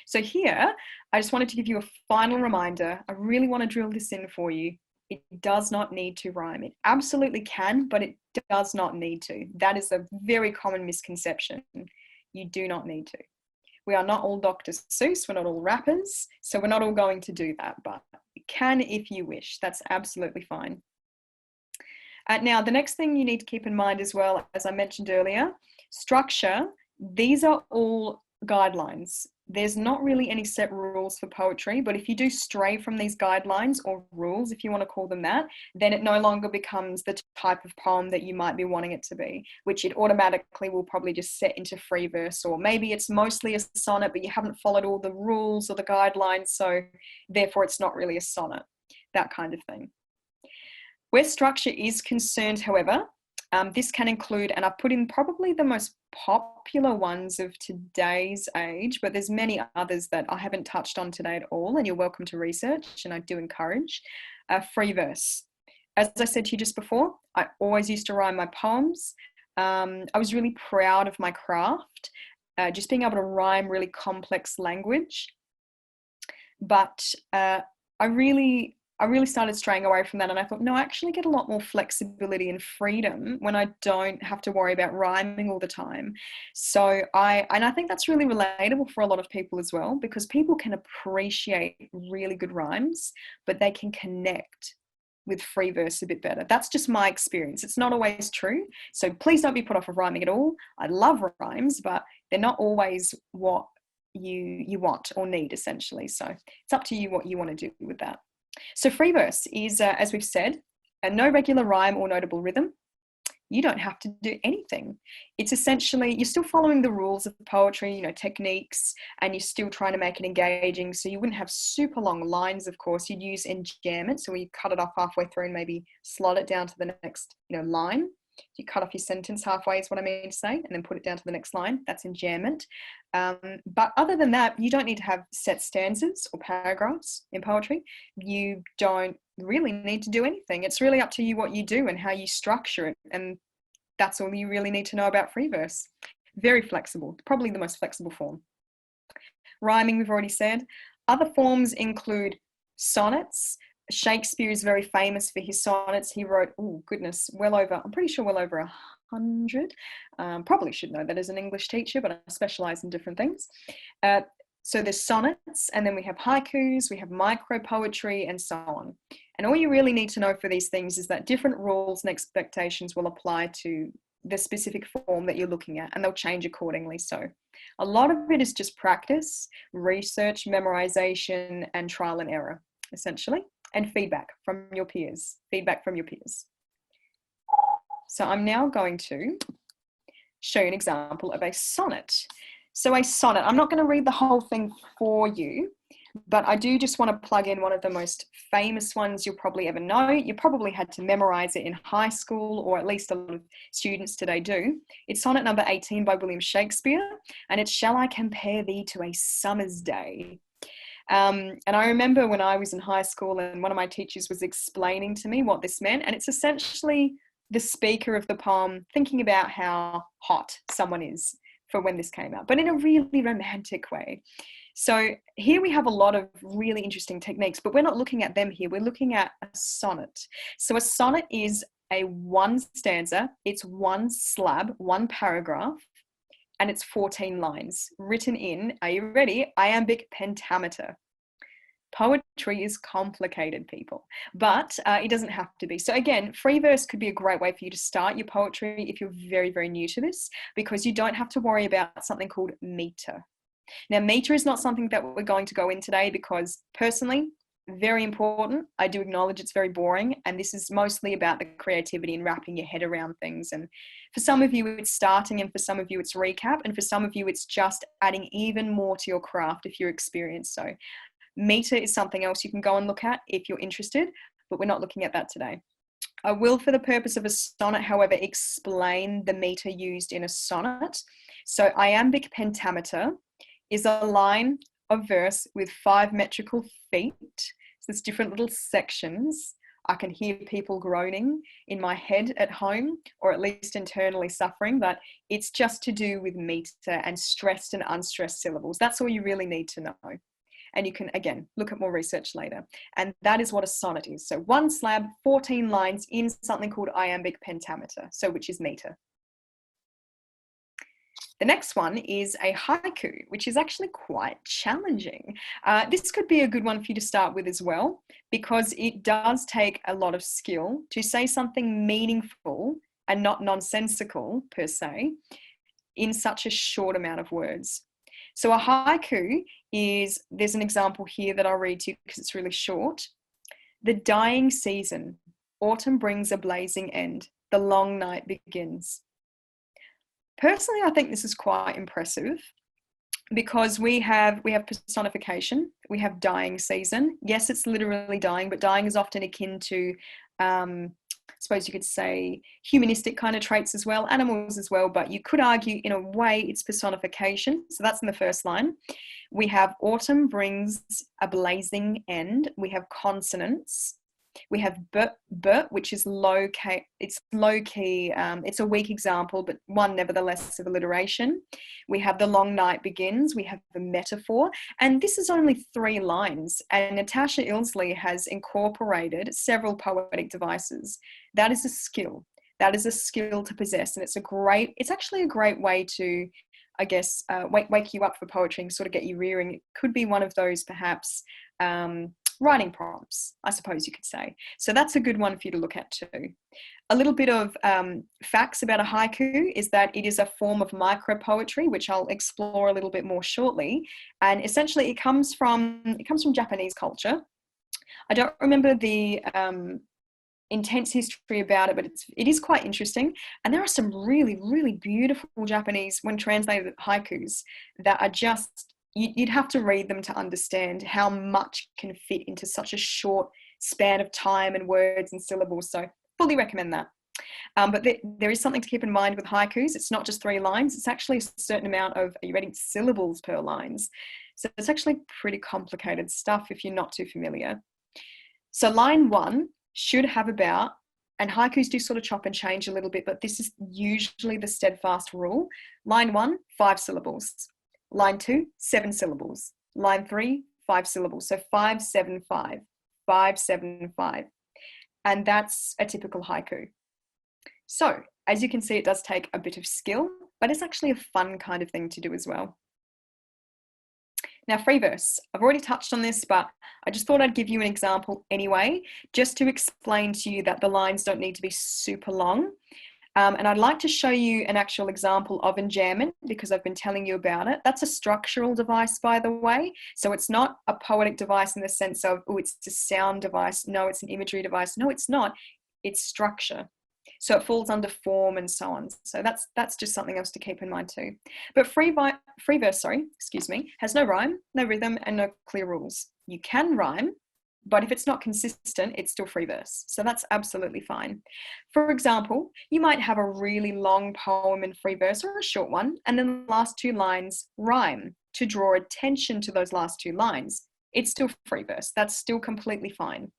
So here, I just wanted to give you a final reminder. I really want to drill this in for you. It does not need to rhyme. It absolutely can, but it does not need to. That is a very common misconception. You do not need to. We are not all Dr. Seuss. We're not all rappers. So we're not all going to do that, but you can if you wish. That's absolutely fine. Now, the next thing you need to keep in mind as well, as I mentioned earlier, structure. These are all guidelines. There's not really any set rules for poetry, but if you do stray from these guidelines or rules, if you want to call them that, then it no longer becomes the type of poem that you might be wanting it to be, which it automatically will probably just set into free verse, or maybe it's mostly a sonnet, but you haven't followed all the rules or the guidelines, so therefore it's not really a sonnet, that kind of thing. Where structure is concerned, however, this can include, and I've put in probably the most popular ones of today's age, but there's many others that I haven't touched on today at all, and you're welcome to research, and I do encourage. Free verse. As I said to you just before, I always used to rhyme my poems. I was really proud of my craft, just being able to rhyme really complex language. But I really started straying away from that, and I thought, no, I actually get a lot more flexibility and freedom when I don't have to worry about rhyming all the time. So I think that's really relatable for a lot of people as well, because people can appreciate really good rhymes, but they can connect with free verse a bit better. That's just my experience. It's not always true. So please don't be put off of rhyming at all. I love rhymes, but they're not always what you want or need, essentially. So it's up to you what you want to do with that. So free verse is, as we've said, no regular rhyme or notable rhythm. You don't have to do anything. It's essentially, you're still following the rules of poetry, techniques, and you're still trying to make it engaging. So you wouldn't have super long lines, of course. You'd use enjambment. So you cut it off halfway through and maybe slot it down to the next, line. You cut off your sentence halfway is what I mean to say, and then put it down to the next line. That's enjambment. But other than that, you don't need to have set stanzas or paragraphs in poetry. You don't really need to do anything. It's really up to you what you do and how you structure it. And that's all you really need to know about free verse. Very flexible, probably the most flexible form. Rhyming, we've already said. Other forms include sonnets. Shakespeare is very famous for his sonnets. He wrote, I'm pretty sure well over 100. Probably should know that as an English teacher, but I specialize in different things. So there's sonnets, and then we have haikus, we have micro poetry, and so on. And all you really need to know for these things is that different rules and expectations will apply to the specific form that you're looking at, and they'll change accordingly. So a lot of it is just practice, research, memorization, and trial and error, essentially. And feedback from your peers. So I'm now going to show you an example of a sonnet. So a sonnet, I'm not going to read the whole thing for you, but I do just want to plug in one of the most famous ones you'll probably ever know. You probably had to memorize it in high school, or at least a lot of students today do. It's sonnet number 18 by William Shakespeare, and it's "Shall I compare thee to a summer's day?" And I remember when I was in high school and one of my teachers was explaining to me what this meant. And it's essentially the speaker of the poem thinking about how hot someone is for when this came out, but in a really romantic way. So here we have a lot of really interesting techniques, but we're not looking at them here. We're looking at a sonnet. So a sonnet is a one stanza. It's one slab, one paragraph, and it's 14 lines written in, are you ready? Iambic pentameter. Poetry is complicated, people, but it doesn't have to be. So again, free verse could be a great way for you to start your poetry if you're very, very new to this, because you don't have to worry about something called meter. Now, meter is not something that we're going to go in today because personally, very important. I do acknowledge it's very boring, and this is mostly about the creativity and wrapping your head around things. And for some of you, it's starting, and for some of you, it's recap, and for some of you, it's just adding even more to your craft if you're experienced. So meter is something else you can go and look at if you're interested, but we're not looking at that today. I will, for the purpose of a sonnet, however, explain the meter used in a sonnet. So iambic pentameter is a line of verse with 5 metrical feet. So there's different little sections. I can hear people groaning in my head at home, or at least internally suffering, but it's just to do with meter and stressed and unstressed syllables. That's all you really need to know. And you can, again, look at more research later. And that is what a sonnet is. So 1 slab, 14 lines in something called iambic pentameter, so which is meter. The next one is a haiku, which is actually quite challenging. This could be a good one for you to start with as well, because it does take a lot of skill to say something meaningful and not nonsensical per se in such a short amount of words. So a haiku is, there's an example here that I'll read to you because it's really short. The dying season, autumn brings a blazing end, the long night begins. Personally, I think this is quite impressive because we have personification, we have dying season. Yes, it's literally dying, but dying is often akin to, I suppose you could say, humanistic kind of traits as well, animals as well, but you could argue in a way it's personification. So that's in the first line. We have autumn brings a blazing end. We have consonants. We have but, which is low key. It's low key. It's a weak example, but one nevertheless of alliteration. We have the long night begins. We have the metaphor, and this is only 3 lines. And Natasha Ilsley has incorporated several poetic devices. That is a skill. That is a skill to possess, and it's actually a great way to, I guess, wake you up for poetry and sort of get you rearing. It could be one of those perhaps. Writing prompts, I suppose you could say. So that's a good one for you to look at too. A little bit of facts about a haiku is that it is a form of micro poetry, which I'll explore a little bit more shortly. And essentially it comes from Japanese culture. I don't remember the intense history about it, but it is quite interesting. And there are some really, really beautiful Japanese, when translated, haikus that are just, you'd have to read them to understand how much can fit into such a short span of time and words and syllables. So fully recommend that. But there is something to keep in mind with haikus. It's not just 3 lines. It's actually a certain amount of, are you ready, syllables per lines. So it's actually pretty complicated stuff if you're not too familiar. So line 1 should have about, and haikus do sort of chop and change a little bit, but this is usually the steadfast rule. Line 1, 5 syllables. Line 2, 7 syllables. Line 3, 5 syllables. So 5, 7, 5. 5, 7, 5. And that's a typical haiku. So as you can see, it does take a bit of skill, but it's actually a fun kind of thing to do as well. Now, free verse. I've already touched on this, but I just thought I'd give you an example anyway, just to explain to you that the lines don't need to be super long. And I'd like to show you an actual example of enjambment because I've been telling you about it. That's a structural device, by the way. So it's not a poetic device in the sense of, oh, it's a sound device. No, it's an imagery device. No, it's not. It's structure. So it falls under form and so on. So that's just something else to keep in mind too. But free verse, has no rhyme, no rhythm, and no clear rules. You can rhyme, but if it's not consistent, it's still free verse. So that's absolutely fine. For example, you might have a really long poem in free verse or a short one, and then the last 2 lines rhyme to draw attention to those last 2 lines. It's still free verse. That's still completely fine.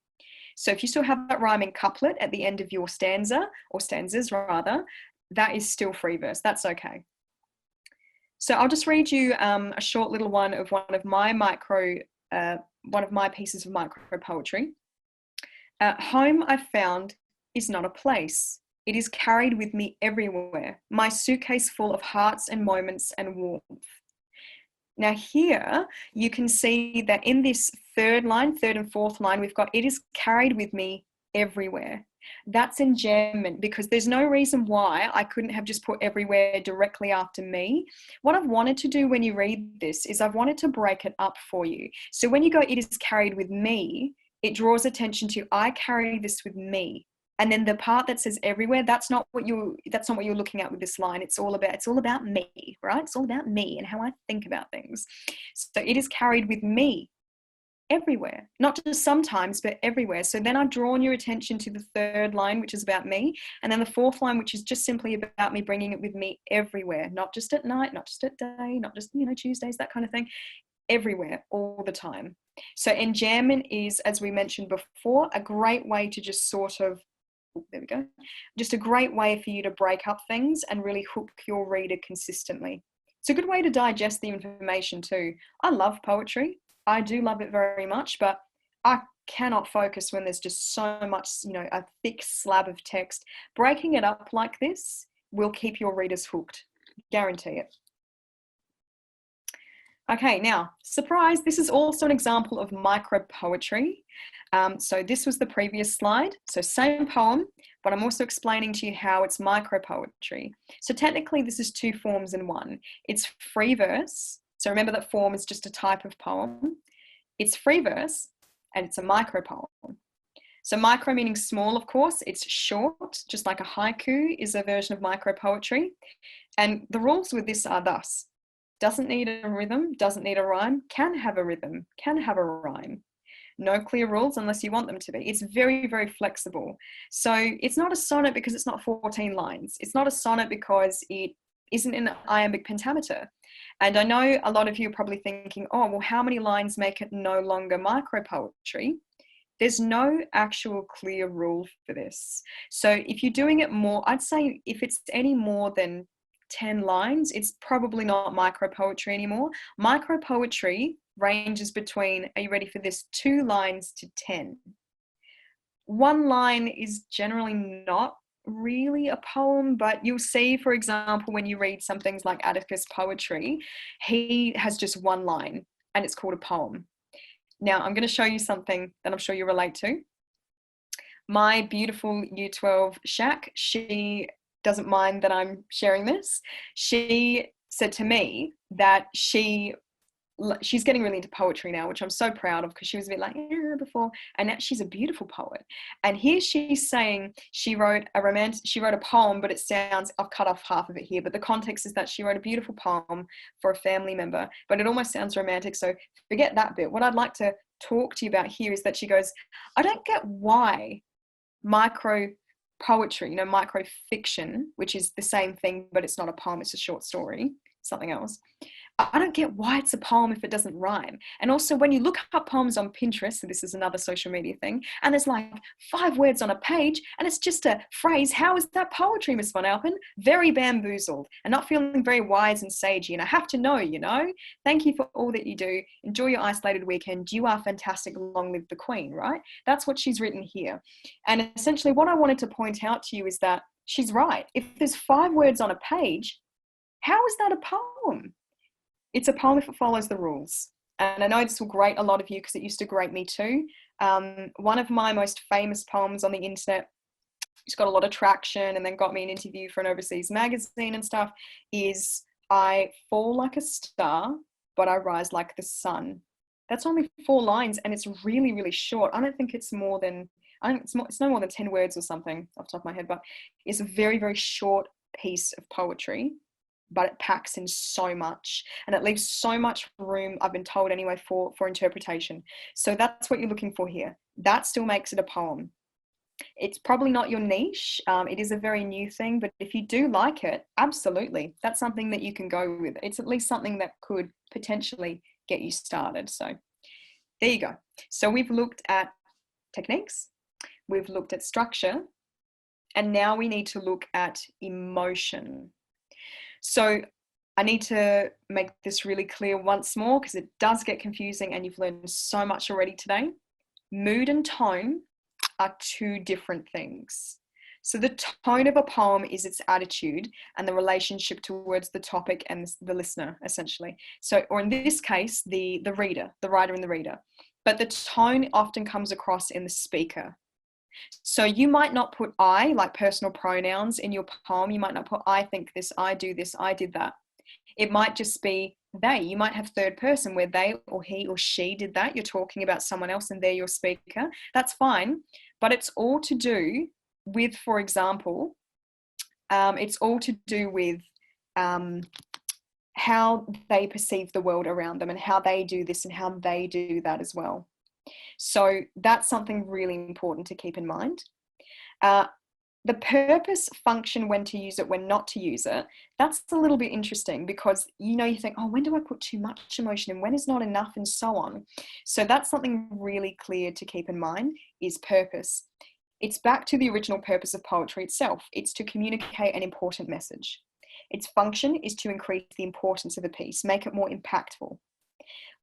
So if you still have that rhyming couplet at the end of your stanza, or stanzas rather, that is still free verse. That's okay. So I'll just read you a short little one of one of my pieces of micro poetry. Home, I've found, is not a place. It is carried with me everywhere. My suitcase full of hearts and moments and warmth. Now here you can see that in this 3rd and 4th line, we've got, it is carried with me everywhere. That's enjambment, because there's no reason why I couldn't have just put everywhere directly after me. What I've wanted to do when you read this is I've wanted to break it up for you. So when you go, it is carried with me, it draws attention to, I carry this with me. And then the part that says everywhere, that's not what you're looking at with this line. It's all about me, right? It's all about me and how I think about things. So it is carried with me everywhere, not just sometimes, but everywhere. So then I've drawn your attention to the third line, which is about me. And then the fourth line, which is just simply about me bringing it with me everywhere, not just at night, not just at day, not just, Tuesdays, that kind of thing, everywhere, all the time. So enjambment is, as we mentioned before, a great way to just sort of, there we go, just a great way for you to break up things and really hook your reader consistently. It's a good way to digest the information too. I love poetry. I do love it very much, but I cannot focus when there's just so much, a thick slab of text. Breaking it up like this will keep your readers hooked. Guarantee it. Okay, now, surprise, this is also an example of micro poetry. So this was the previous slide. So same poem, but I'm also explaining to you how it's micro poetry. So technically this is two forms in one. It's free verse. So remember that form is just a type of poem. It's free verse and it's a micro poem. So micro meaning small, of course. It's short, just like a haiku is a version of micro poetry. And the rules with this are thus: doesn't need a rhythm, doesn't need a rhyme, can have a rhythm, can have a rhyme. No clear rules unless you want them to be. It's very, very flexible. So it's not a sonnet because it's not 14 lines. It's not a sonnet because it isn't in iambic pentameter. And I know a lot of you are probably thinking, oh, well, how many lines make it no longer micro poetry? There's no actual clear rule for this. So if you're doing it more, I'd say if it's any more than 10 lines, it's probably not micro poetry anymore. Micro poetry ranges between, are you ready for this, 2 lines to 10. 1 line is generally not really a poem, but you'll see, for example, when you read some things like Atticus' poetry, he has just 1 line and it's called a poem. Now, I'm going to show you something that I'm sure you relate to. My beautiful Year 12 Shaq, she doesn't mind that I'm sharing this. She said to me that she's getting really into poetry now, which I'm so proud of, because she was a bit like before, and now she's a beautiful poet. And here she's saying she wrote a poem, but it sounds, I've cut off half of it here, but the context is that she wrote a beautiful poem for a family member, but it almost sounds romantic, so forget that bit. What I'd like to talk to you about here is that she goes, I don't get why micro poetry, micro fiction, which is the same thing, but it's not a poem, it's a short story, something else. I don't get why it's a poem if it doesn't rhyme. And also when you look up poems on Pinterest, so this is another social media thing, and there's like 5 words on a page and it's just a phrase, how is that poetry, Miss Von Alpen? Very bamboozled and not feeling very wise and sagey. And I have to know, thank you for all that you do. Enjoy your isolated weekend. You are fantastic. Long live the Queen, right? That's what she's written here. And essentially what I wanted to point out to you is that she's right. If there's 5 words on a page, how is that a poem? It's a poem if it follows the rules. And I know this will grate a lot of you because it used to grate me too. One of my most famous poems on the internet, it's got a lot of traction and then got me an interview for an overseas magazine and stuff, is I fall like a star, but I rise like the sun. That's only 4 lines and it's really, really short. I don't think it's more than, it's no more than 10 words or something off the top of my head, but it's a very, very short piece of poetry, but it packs in so much and it leaves so much room, I've been told anyway, for interpretation. So that's what you're looking for here. That still makes it a poem. It's probably not your niche. It is a very new thing, but if you do like it, absolutely. That's something that you can go with. It's at least something that could potentially get you started. So there you go. So we've looked at techniques, we've looked at structure, and now we need to look at emotion. So I need to make this really clear once more because it does get confusing and you've learned so much already today. Mood and tone are 2 different things. So the tone of a poem is its attitude and the relationship towards the topic and the listener, essentially. So, or in this case, the reader, the writer and the reader. But the tone often comes across in the speaker. So you might not put I, like personal pronouns, in your poem. You might not put I think this, I do this, I did that. It might just be they. You might have third person where they or he or she did that. You're talking about someone else and they're your speaker. That's fine. But it's all to do with, for example, it's all to do with how they perceive the world around them and how they do this and how they do that as well. So that's something really important to keep in mind. The purpose, function, when to use it, when not to use it, that's a little bit interesting because, you know, you think, oh, when do I put too much emotion and when is not enough and so on. So that's something really clear to keep in mind is purpose. It's back to the original purpose of poetry itself. It's to communicate an important message. Its function is to increase the importance of a piece, make it more impactful.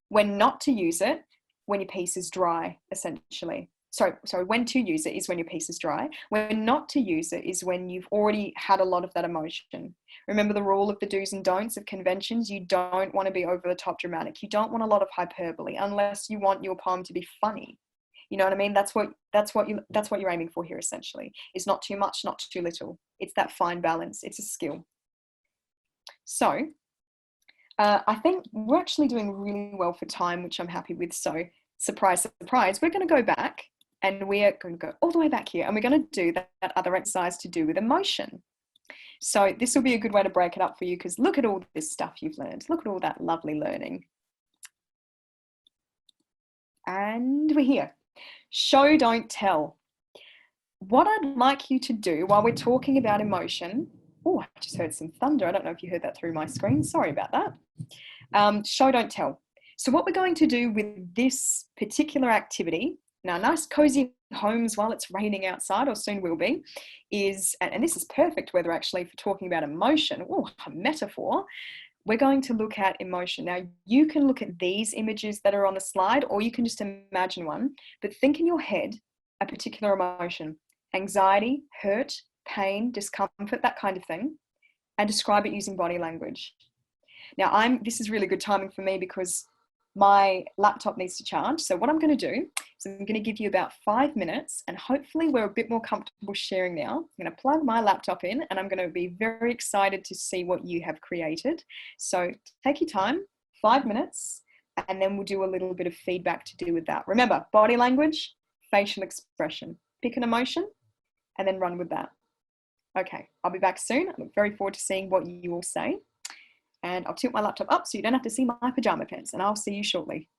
When not to use it, when your piece is dry, essentially. Sorry, when to use it is when your piece is dry. When not to use it is when you've already had a lot of that emotion. Remember the rule of the do's and don'ts of conventions? You don't want to be over the top dramatic. You don't want a lot of hyperbole unless you want your poem to be funny. You know what I mean? That's what you're aiming for here, essentially. It's not too much, not too little. It's that fine balance. It's a skill. So I think we're actually doing really well for time, which I'm happy with. So surprise, surprise, we're going to go back and we're going to go all the way back here and we're going to do that other exercise to do with emotion. So this will be a good way to break it up for you because look at all this stuff you've learned. Look at all that lovely learning. And we're here. Show, don't tell. What I'd like you to do while we're talking about emotion, oh, I just heard some thunder. I don't know if you heard that through my screen. Sorry about that. Show, don't tell. So what we're going to do with this particular activity, now nice cozy homes while it's raining outside, or soon will be, is, and this is perfect weather actually for talking about emotion, oh, a metaphor, we're going to look at emotion. Now you can look at these images that are on the slide, or you can just imagine one, but think in your head a particular emotion, anxiety, hurt, pain, discomfort, that kind of thing, and describe it using body language. Now this is really good timing for me because my laptop needs to charge. So what I'm going to do is I'm going to give you about 5 minutes and hopefully we're a bit more comfortable sharing now. I'm going to plug my laptop in and I'm going to be very excited to see what you have created. So take your time, 5 minutes, and then we'll do a little bit of feedback to do with that. Remember, body language, facial expression, pick an emotion and then run with that. Okay, I'll be back soon. I look very forward to seeing what you all say. And I'll tilt my laptop up so you don't have to see my pajama pants, and I'll see you shortly.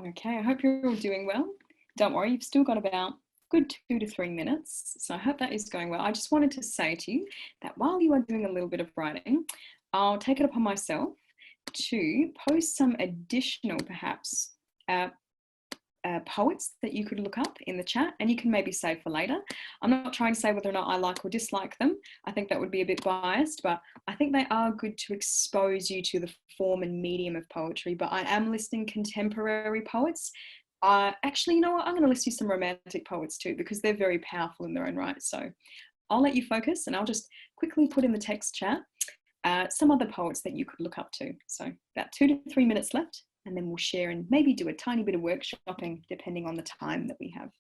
Okay, I hope you're all doing well. Don't worry, you've still got about a good 2 to 3 minutes. So I hope that is going well. I just wanted to say to you that while you are doing a little bit of writing, I'll take it upon myself to post some additional, perhaps, poets that you could look up in the chat, and you can maybe save for later. I'm not trying to say whether or not I like or dislike them. I think that would be a bit biased, but I think they are good to expose you to the form and medium of poetry. But I am listing contemporary poets. Actually, you know what? I'm going to list you some romantic poets too, because they're very powerful in their own right. So I'll let you focus, and I'll just quickly put in the text chat some other poets that you could look up to. So about 2 to 3 minutes left, and then we'll share and maybe do a tiny bit of workshopping depending on the time that we have.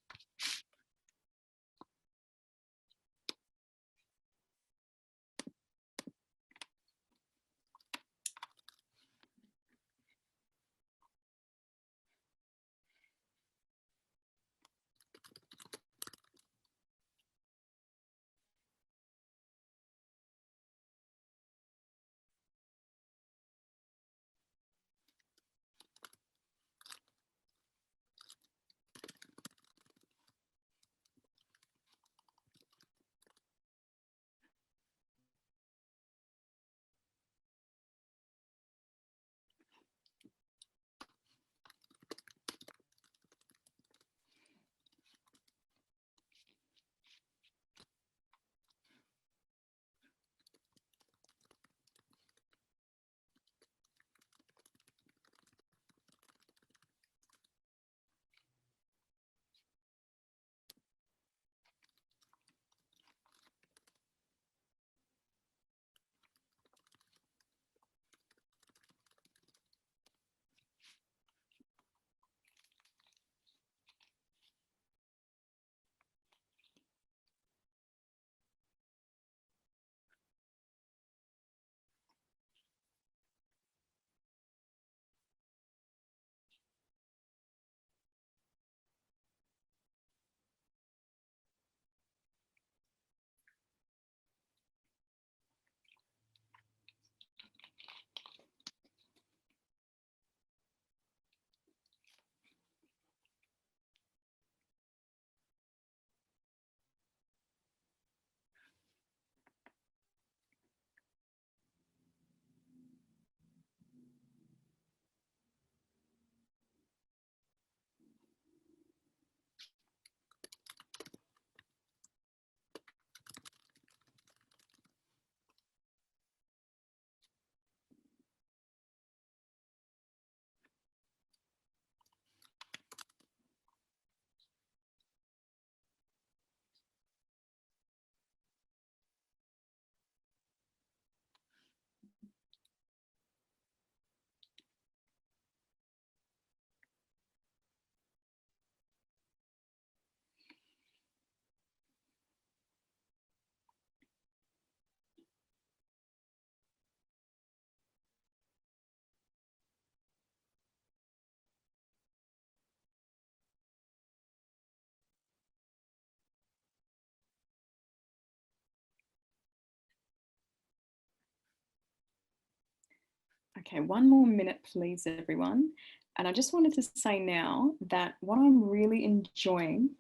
Okay, 1 more minute, please, everyone. And I just wanted to say now that what I'm really enjoying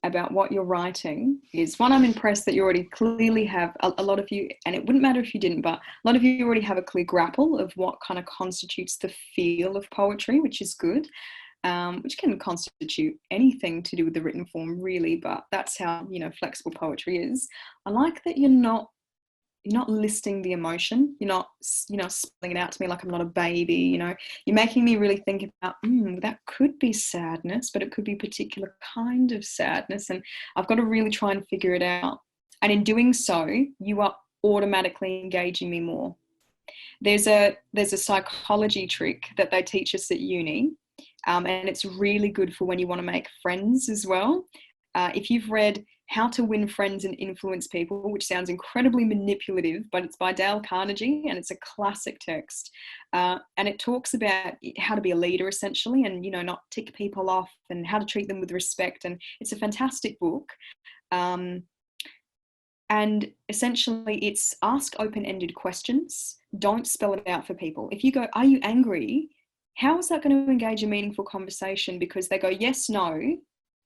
about what you're writing is, one, I'm impressed that you already clearly have a lot of you, and it wouldn't matter if you didn't, but a lot of you already have a clear grapple of what kind of constitutes the feel of poetry, which is good, which can constitute anything to do with the written form, really, but that's how, you know, flexible poetry is. I like that you're not listing the emotion. You're not, you know, spelling it out to me like I'm not a baby. You know, you're making me really think about, that could be sadness, but it could be a particular kind of sadness, and I've got to really try and figure it out. And in doing so, you are automatically engaging me more. There's a psychology trick that they teach us at uni, and it's really good for when you want to make friends as well. If you've read How to Win Friends and Influence People, which sounds incredibly manipulative, but it's by Dale Carnegie, and it's a classic text. And it talks about how to be a leader, essentially, and, you know, not tick people off, and how to treat them with respect. And it's a fantastic book. And essentially, it's ask open-ended questions. Don't spell it out for people. If you go, "Are you angry?" How is that going to engage a meaningful conversation? Because they go, "Yes, no,"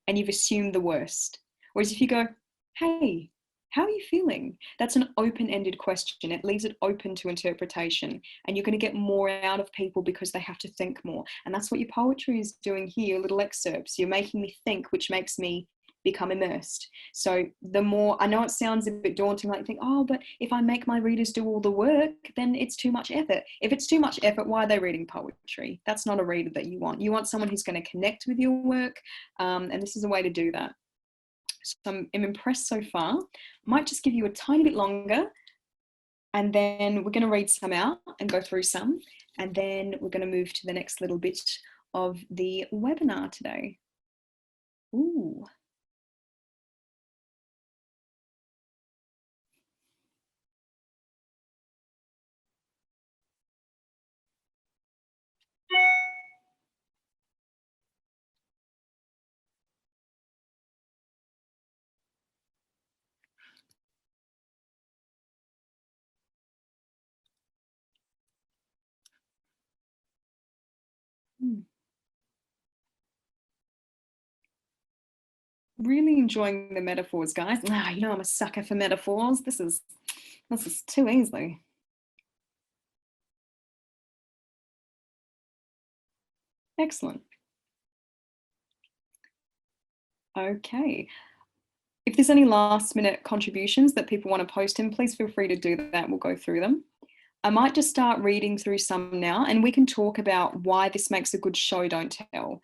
and you've assumed the worst. Whereas if you go, "Hey, How are you feeling? That's an open-ended question. It leaves it open to interpretation, and you're going to get more out of people because they have to think more. And that's what your poetry is doing here, your little excerpts. You're making me think, which makes me become immersed. So the more, I know it sounds a bit daunting, like you think, oh, but if I make my readers do all the work, then it's too much effort. If it's too much effort, why are they reading poetry? That's not a reader that you want. You want someone who's going to connect with your work, and this is a way to do that. So I'm impressed so far. Might just give you a tiny bit longer, and then we're going to read some out and go through some, and then we're going to move to the next little bit of the webinar today. Ooh. Really enjoying the metaphors, guys. You know I'm a sucker for metaphors. This is too easy. Excellent. Okay. If there's any last minute contributions that people want to post in, please feel free to do that. We'll go through them. I might just start reading through some now, and we can talk about why this makes a good show don't tell.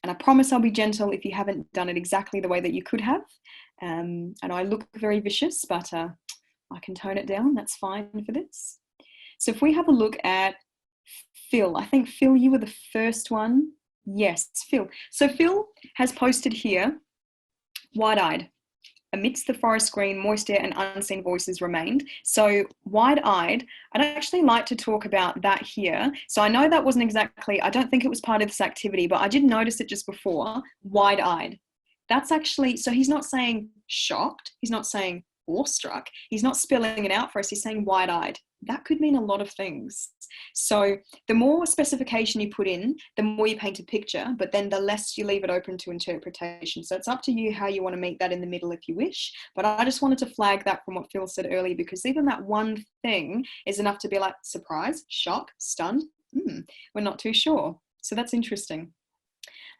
And I promise I'll be gentle if you haven't done it exactly the way that you could have. And I look very vicious, but I can tone it down. That's fine for this. So if we have a look at Phil, I think Phil, you were the first one. Yes, Phil. So Phil has posted here, wide-eyed. Amidst the forest green, moist air and unseen voices remained. So wide-eyed, I'd actually like to talk about that here. So I know that wasn't exactly, I don't think it was part of this activity, but I did notice it just before, wide-eyed. That's actually, so he's not saying shocked, he's not saying awestruck, he's not spelling it out for us, he's saying wide-eyed. That could mean a lot of things. So the more specification you put in, the more you paint a picture, but then the less you leave it open to interpretation. So it's up to you how you want to meet that in the middle if you wish. But I just wanted to flag that from what Phil said earlier, because even that one thing is enough to be like surprise, shock, stunned. We're not too sure. So that's interesting.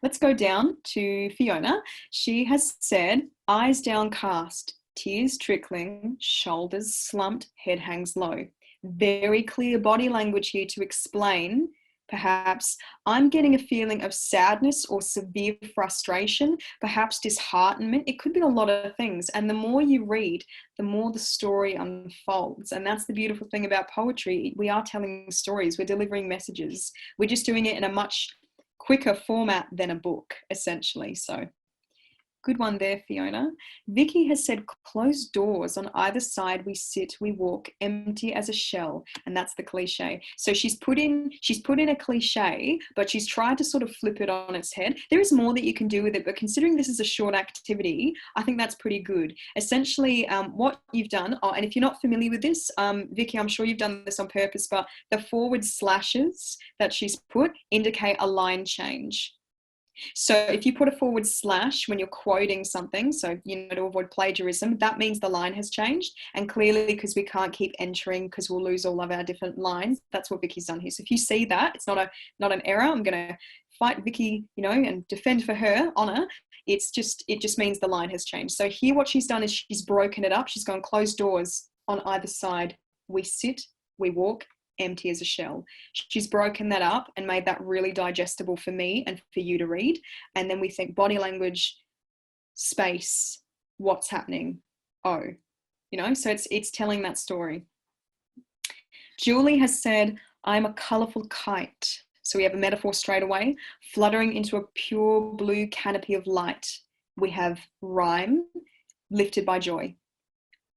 Let's go down to Fiona. She has said, eyes downcast, tears trickling, shoulders slumped, head hangs low. Very clear body language here to explain, perhaps, I'm getting a feeling of sadness or severe frustration, perhaps disheartenment. It could be a lot of things. And the more you read, the more the story unfolds. And that's the beautiful thing about poetry. We are telling stories. We're delivering messages. We're just doing it in a much quicker format than a book, essentially. So good one there, Fiona. Vicky has said, closed doors, on either side we sit, we walk, empty as a shell. And that's the cliche. So she's put in a cliche, but she's tried to sort of flip it on its head. There is more that you can do with it, but considering this is a short activity, I think that's pretty good. Essentially, what you've done, and if you're not familiar with this, Vicky, I'm sure you've done this on purpose, but the forward slashes that she's put indicate a line change. So if you put a forward slash when you're quoting something, so to avoid plagiarism, that means the line has changed. And clearly, because we can't keep entering because we'll lose all of our different lines, that's what Vicky's done here. So if you see that, it's not an error. I'm going to fight Vicky, and defend for her honor. It just means the line has changed. So here what she's done is she's broken it up. She's gone closed doors on either side. We sit, we walk, empty as a shell. She's broken that up and made that really digestible for me and for you to read. And then we think body language, space, what's happening. So it's telling that story. Julie has said, I'm a colourful kite. So we have a metaphor straight away, fluttering into a pure blue canopy of light. We have rhyme, lifted by joy.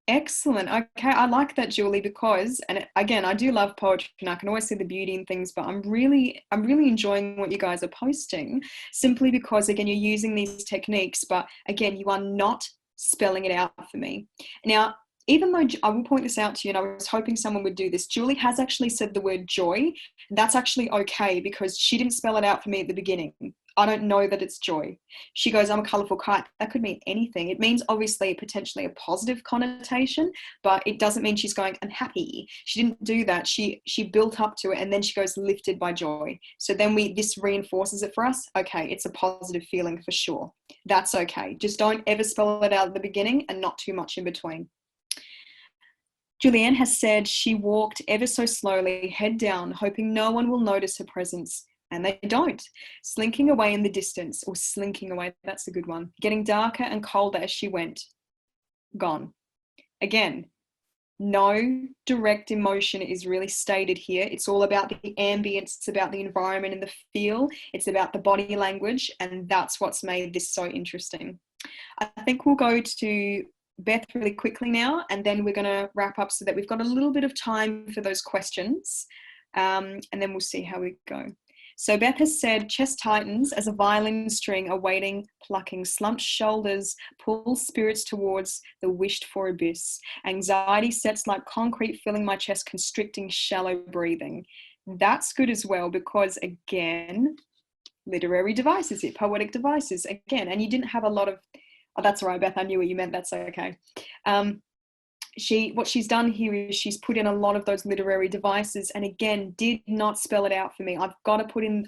Excellent. Okay, I like that, Julie, because, and again, I do love poetry and I can always see the beauty in things, but I'm really enjoying what you guys are posting, simply because, again, you're using these techniques, but again, you are not spelling it out for me. Now, even though I will point this out to you, and I was hoping someone would do this, Julie has actually said the word joy. That's actually okay because she didn't spell it out for me at the beginning. I don't know that it's joy. She goes, I'm a colourful kite. That could mean anything. It means obviously potentially a positive connotation, but it doesn't mean she's going unhappy. She didn't do that. She built up to it, and then she goes lifted by joy. So then this reinforces it for us. Okay, it's a positive feeling for sure. That's okay. Just don't ever spell it out at the beginning and not too much in between. Julianne has said she walked ever so slowly, head down, hoping no one will notice her presence. And they don't. Slinking away in the distance, or slinking away, that's a good one. Getting darker and colder as she went. Gone. Again, no direct emotion is really stated here. It's all about the ambience, it's about the environment and the feel, it's about the body language, and that's what's made this so interesting. I think we'll go to Beth really quickly now, and then we're going to wrap up so that we've got a little bit of time for those questions, and then we'll see how we go. So Beth has said, chest tightens as a violin string awaiting plucking, slumped shoulders pull spirits towards the wished for abyss. Anxiety sets like concrete, filling my chest, constricting, shallow breathing. That's good as well, because again, literary devices here, poetic devices again, and you didn't have a lot of, oh, that's all right, Beth, I knew what you meant, that's okay. What she's done here is she's put in a lot of those literary devices, and again, did not spell it out for me. I've got to put in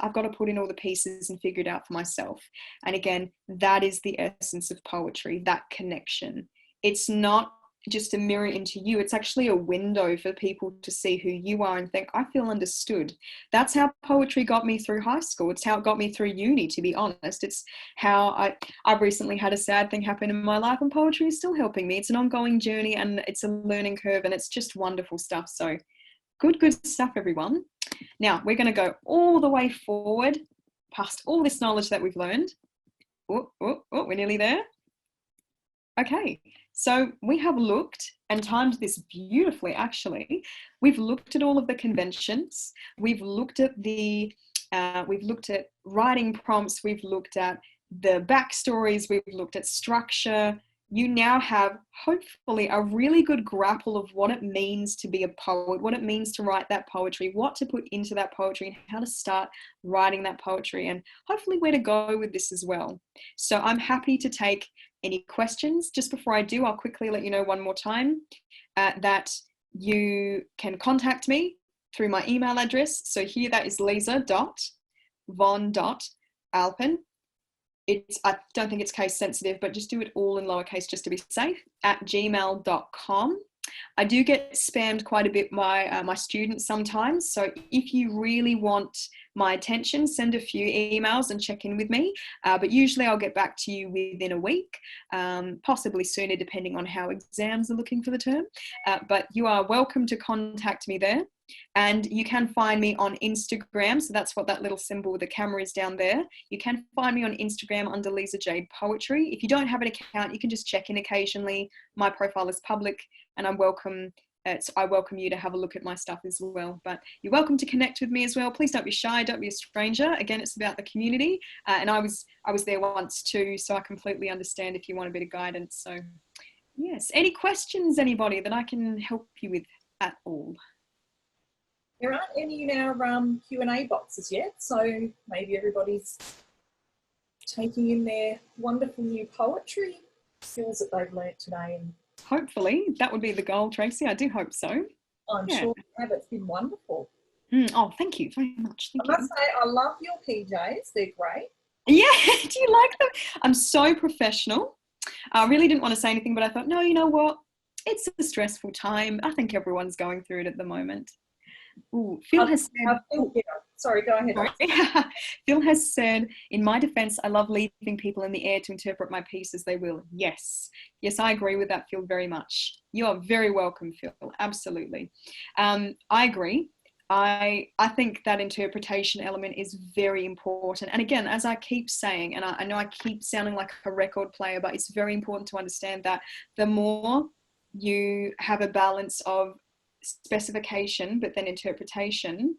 all the pieces and figure it out for myself. And again, that is the essence of poetry, that connection. It's not just a mirror into you. It's actually a window for people to see who you are and think, I feel understood. That's how poetry got me through high school. It's how it got me through uni, to be honest. It's how I've recently had a sad thing happen in my life, and poetry is still helping me. It's an ongoing journey, and it's a learning curve, and it's just wonderful stuff. So good stuff, everyone. Now we're going to go all the way forward past all this knowledge that we've learned. We're nearly there. Okay, so we have looked and timed this beautifully, actually. We've looked at all of the conventions. We've looked at writing prompts. We've looked at the backstories. We've looked at structure. You now have, hopefully, a really good grapple of what it means to be a poet, what it means to write that poetry, what to put into that poetry, and how to start writing that poetry, and hopefully where to go with this as well. So I'm happy to take any questions. Just before I do, I'll quickly let you know one more time that you can contact me through my email address. So here that is lisa.von.alpen. I don't think it's case sensitive, but just do it all in lowercase just to be safe, @gmail.com. I do get spammed quite a bit by my students sometimes. So if you really want my attention, send a few emails and check in with me. But usually I'll get back to you within a week, possibly sooner, depending on how exams are looking for the term. But you are welcome to contact me there. And you can find me on Instagram. So that's what that little symbol with the camera is down there. You can find me on Instagram under Lisa Jade Poetry. If you don't have an account, you can just check in occasionally. My profile is public, and I welcome you to have a look at my stuff as well. But you're welcome to connect with me as well. Please don't be shy. Don't be a stranger. Again, it's about the community. And I was there once too, so I completely understand if you want a bit of guidance. So yes, any questions, anybody, that I can help you with at all? There aren't any in our Q&A boxes yet, so maybe everybody's taking in their wonderful new poetry skills that they've learnt today. And hopefully, that would be the goal, Tracy. I do hope so. I'm sure you have. It's been wonderful. Oh, thank you very much. I must say, I love your PJs. They're great. Yeah, do you like them? I'm so professional. I really didn't want to say anything, but I thought, no, you know what? It's a stressful time. I think everyone's going through it at the moment. Ooh, Phil has said, sorry, go ahead. Phil has said, in my defense, I love leaving people in the air to interpret my piece as they will. Yes, I agree with that, Phil, very much. You are very welcome, Phil, absolutely. I agree. I think that interpretation element is very important. And again, as I keep saying, and I know I keep sounding like a record player, but it's very important to understand that the more you have a balance of specification but then interpretation,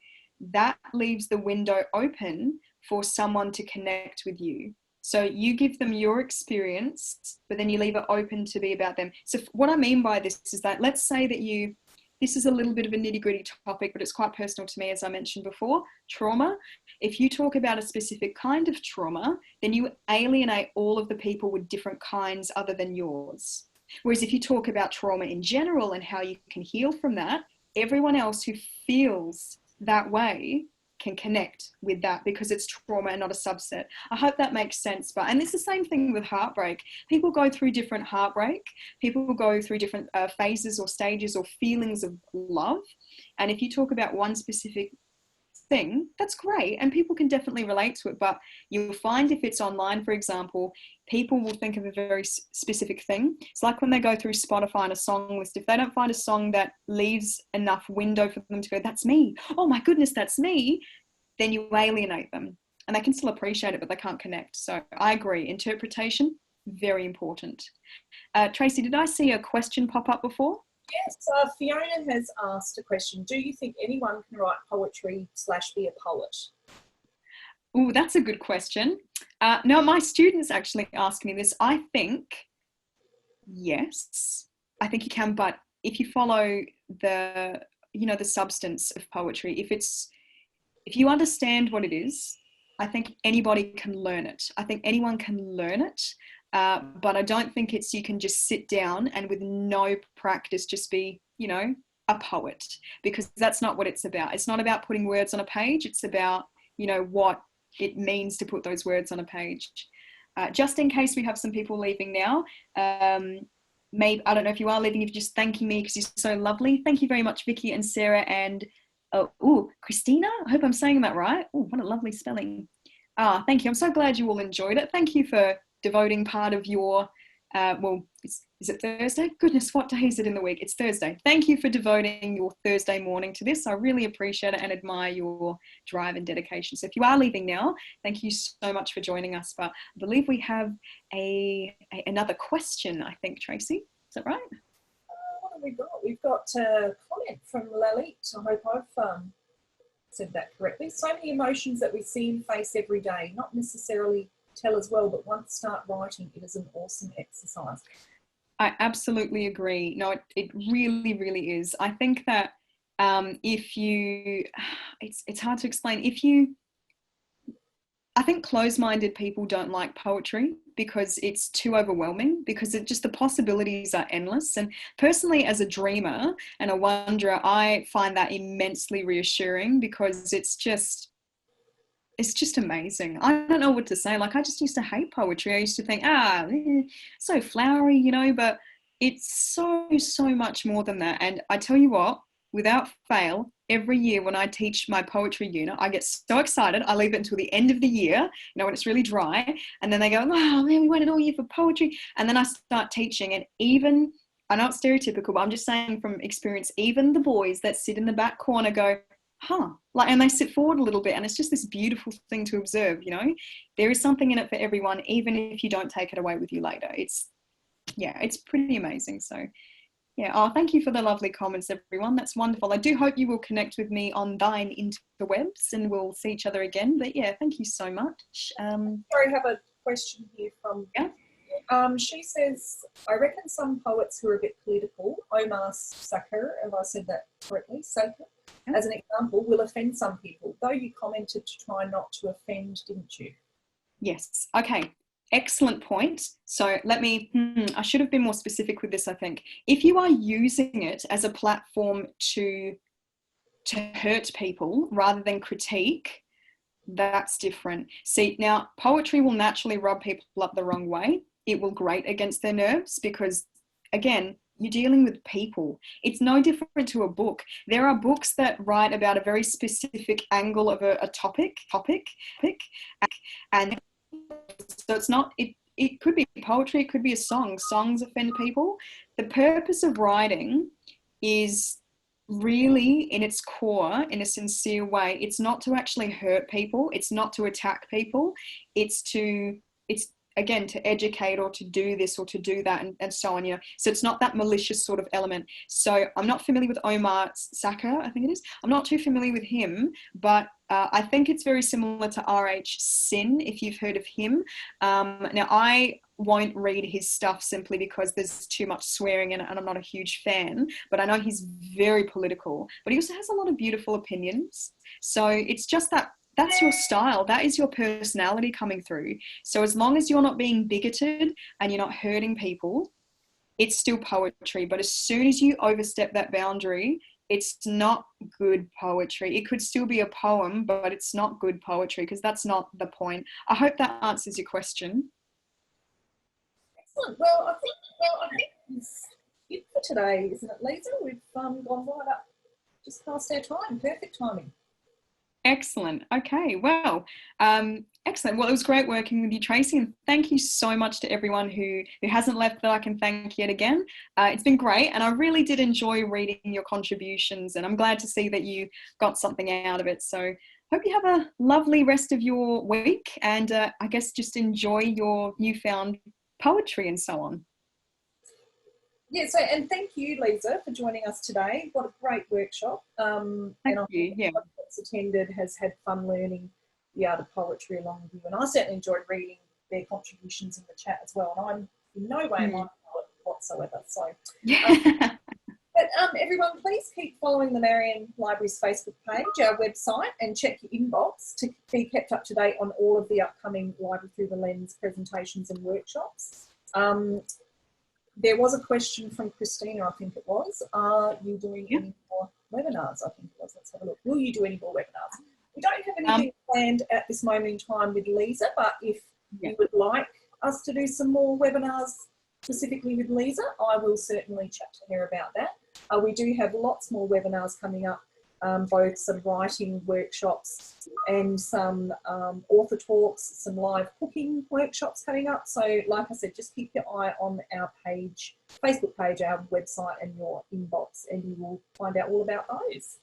that leaves the window open for someone to connect with you. So you give them your experience, but then you leave it open to be about them. So what I mean by this is that, let's say that you this is a little bit of a nitty-gritty topic, but it's quite personal to me, as I mentioned before. Trauma. If you talk about a specific kind of trauma, then you alienate all of the people with different kinds other than yours. Whereas if you talk about trauma in general and how you can heal from that, everyone else who feels that way can connect with that because it's trauma and not a subset. I hope that makes sense. And it's the same thing with heartbreak. People go through different heartbreak. People go through different phases or stages or feelings of love. And if you talk about one specific thing, that's great, and people can definitely relate to it. But you'll find if it's online, for example, people will think of a very specific thing. It's like when they go through Spotify and a song list, if they don't find a song that leaves enough window for them to go, that's me, oh my goodness, that's me, then you alienate them, and they can still appreciate it, but they can't connect. So I agree, interpretation, very important. Tracy, did I see a question pop up before? Yes, Fiona has asked a question. Do you think anyone can write poetry / be a poet? Oh, that's a good question. No, my students actually ask me this. I think, yes, I think you can, but if you follow the substance of poetry, if you understand what it is, I think anybody can learn it. I think anyone can learn it. But I don't think you can just sit down and with no practice just be, a poet, because that's not what it's about. It's not about putting words on a page. It's about, what it means to put those words on a page. Just in case we have some people leaving now, maybe, I don't know if you are leaving, if you're just thanking me because you're so lovely. Thank you very much, Vicky and Sarah and, Christina. I hope I'm saying that right. Oh, what a lovely spelling. Thank you. I'm so glad you all enjoyed it. Thank you for devoting part of your, is it Thursday? Goodness, what day is it in the week? It's Thursday. Thank you for devoting your Thursday morning to this. I really appreciate it and admire your drive and dedication. So if you are leaving now, thank you so much for joining us. But I believe we have another question, I think, Tracy. Is that right? What have we got? We've got a comment from Lalit. I hope I've said that correctly. So many emotions that we see and face every day, not necessarily tell as well, but once start writing, it is an awesome exercise. I absolutely agree. No, it really, really is. I think that it's hard to explain. I think closed-minded people don't like poetry because it's too overwhelming, because the possibilities are endless. And personally, as a dreamer and a wanderer, I find that immensely reassuring because it's just amazing. I don't know what to say. Like, I just used to hate poetry. I used to think, so flowery, but it's so much more than that. And I tell you what, without fail, every year when I teach my poetry unit, I get so excited. I leave it until the end of the year, when it's really dry. And then they go, oh man, we waited all year for poetry. And then I start teaching. And even, I know it's stereotypical, but I'm just saying from experience, even the boys that sit in the back corner go, and they sit forward a little bit, and it's just this beautiful thing to observe. There is something in it for everyone, even if you don't take it away with you later. It's pretty amazing. So thank you for the lovely comments, everyone. That's wonderful. I do hope you will connect with me on thine interwebs and we'll see each other again. But thank you so much. Sorry, I have a question here from she says, I reckon some poets who are a bit political, Omar Sakr, if I said that correctly, Sakr, as an example, will offend some people, though you commented to try not to offend, didn't you? Yes. Okay. Excellent point. So I should have been more specific with this, I think. If you are using it as a platform to hurt people rather than critique, that's different. See, now poetry will naturally rub people up the wrong way. It will grate against their nerves because, again, you're dealing with people. It's no different to a book. There are books that write about a very specific angle of a topic, and so it's not, it could be poetry, it could be a song. Songs offend people. The purpose of writing is really, in its core, in a sincere way, it's not to actually hurt people. It's not to attack people. It's again, to educate or to do this or to do that and so on, So it's not that malicious sort of element. So I'm not familiar with Omar Sakr, I think it is. I'm not too familiar with him, but I think it's very similar to R.H. Sin, if you've heard of him. Now, I won't read his stuff simply because there's too much swearing in it and I'm not a huge fan, but I know he's very political, but he also has a lot of beautiful opinions. So it's just that that's your style. That is your personality coming through. So as long as you're not being bigoted and you're not hurting people, it's still poetry. But as soon as you overstep that boundary, it's not good poetry. It could still be a poem, but it's not good poetry because that's not the point. I hope that answers your question. Excellent. Well, I think it's it for today, isn't it, Lisa? We've gone right up just past our time. Perfect timing. Excellent. Okay. Well, excellent. Well, it was great working with you, Tracy, and thank you so much to everyone who hasn't left that I can thank yet again. It's been great, and I really did enjoy reading your contributions, and I'm glad to see that you got something out of it. So hope you have a lovely rest of your week, and I guess just enjoy your newfound poetry and so on. Yeah, so, and thank you, Lisa, for joining us today. What a great workshop. Thank you. Yeah. Everyone that's attended has had fun learning the art of poetry along with you. And I certainly enjoyed reading their contributions in the chat as well. And I'm in no way am I a poet whatsoever. So, but everyone, please keep following the Marion Library's Facebook page, our website, and check your inbox to be kept up to date on all of the upcoming Library Through the Lens presentations and workshops. There was a question from Christina, I think it was. Are you doing any more webinars? I think it was. Let's have a look. Will you do any more webinars? We don't have anything planned at this moment in time with Lisa, but if you would like us to do some more webinars specifically with Lisa, I will certainly chat to her about that. We do have lots more webinars coming up, both some writing workshops and some author talks, some live cooking workshops coming up. So like I said, just keep your eye on our page, Facebook page, our website and your inbox, and you will find out all about those.